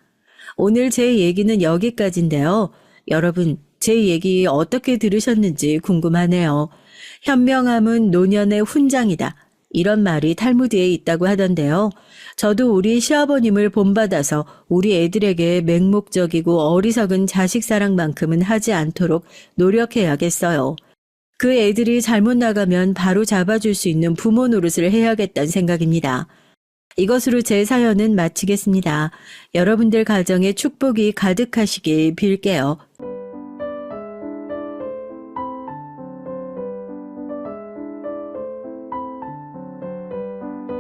오늘 제 얘기는 여기까지인데요. 여러분, 제 얘기 어떻게 들으셨는지 궁금하네요. 현명함은 노년의 훈장이다. 이런 말이 탈무드에 있다고 하던데요. 저도 우리 시아버님을 본받아서 우리 애들에게 맹목적이고 어리석은 자식 사랑만큼은 하지 않도록 노력해야겠어요. 그 애들이 잘못 나가면 바로 잡아줄 수 있는 부모 노릇을 해야겠다는 생각입니다. 이것으로 제 사연은 마치겠습니다. 여러분들 가정에 축복이 가득하시길 빌게요.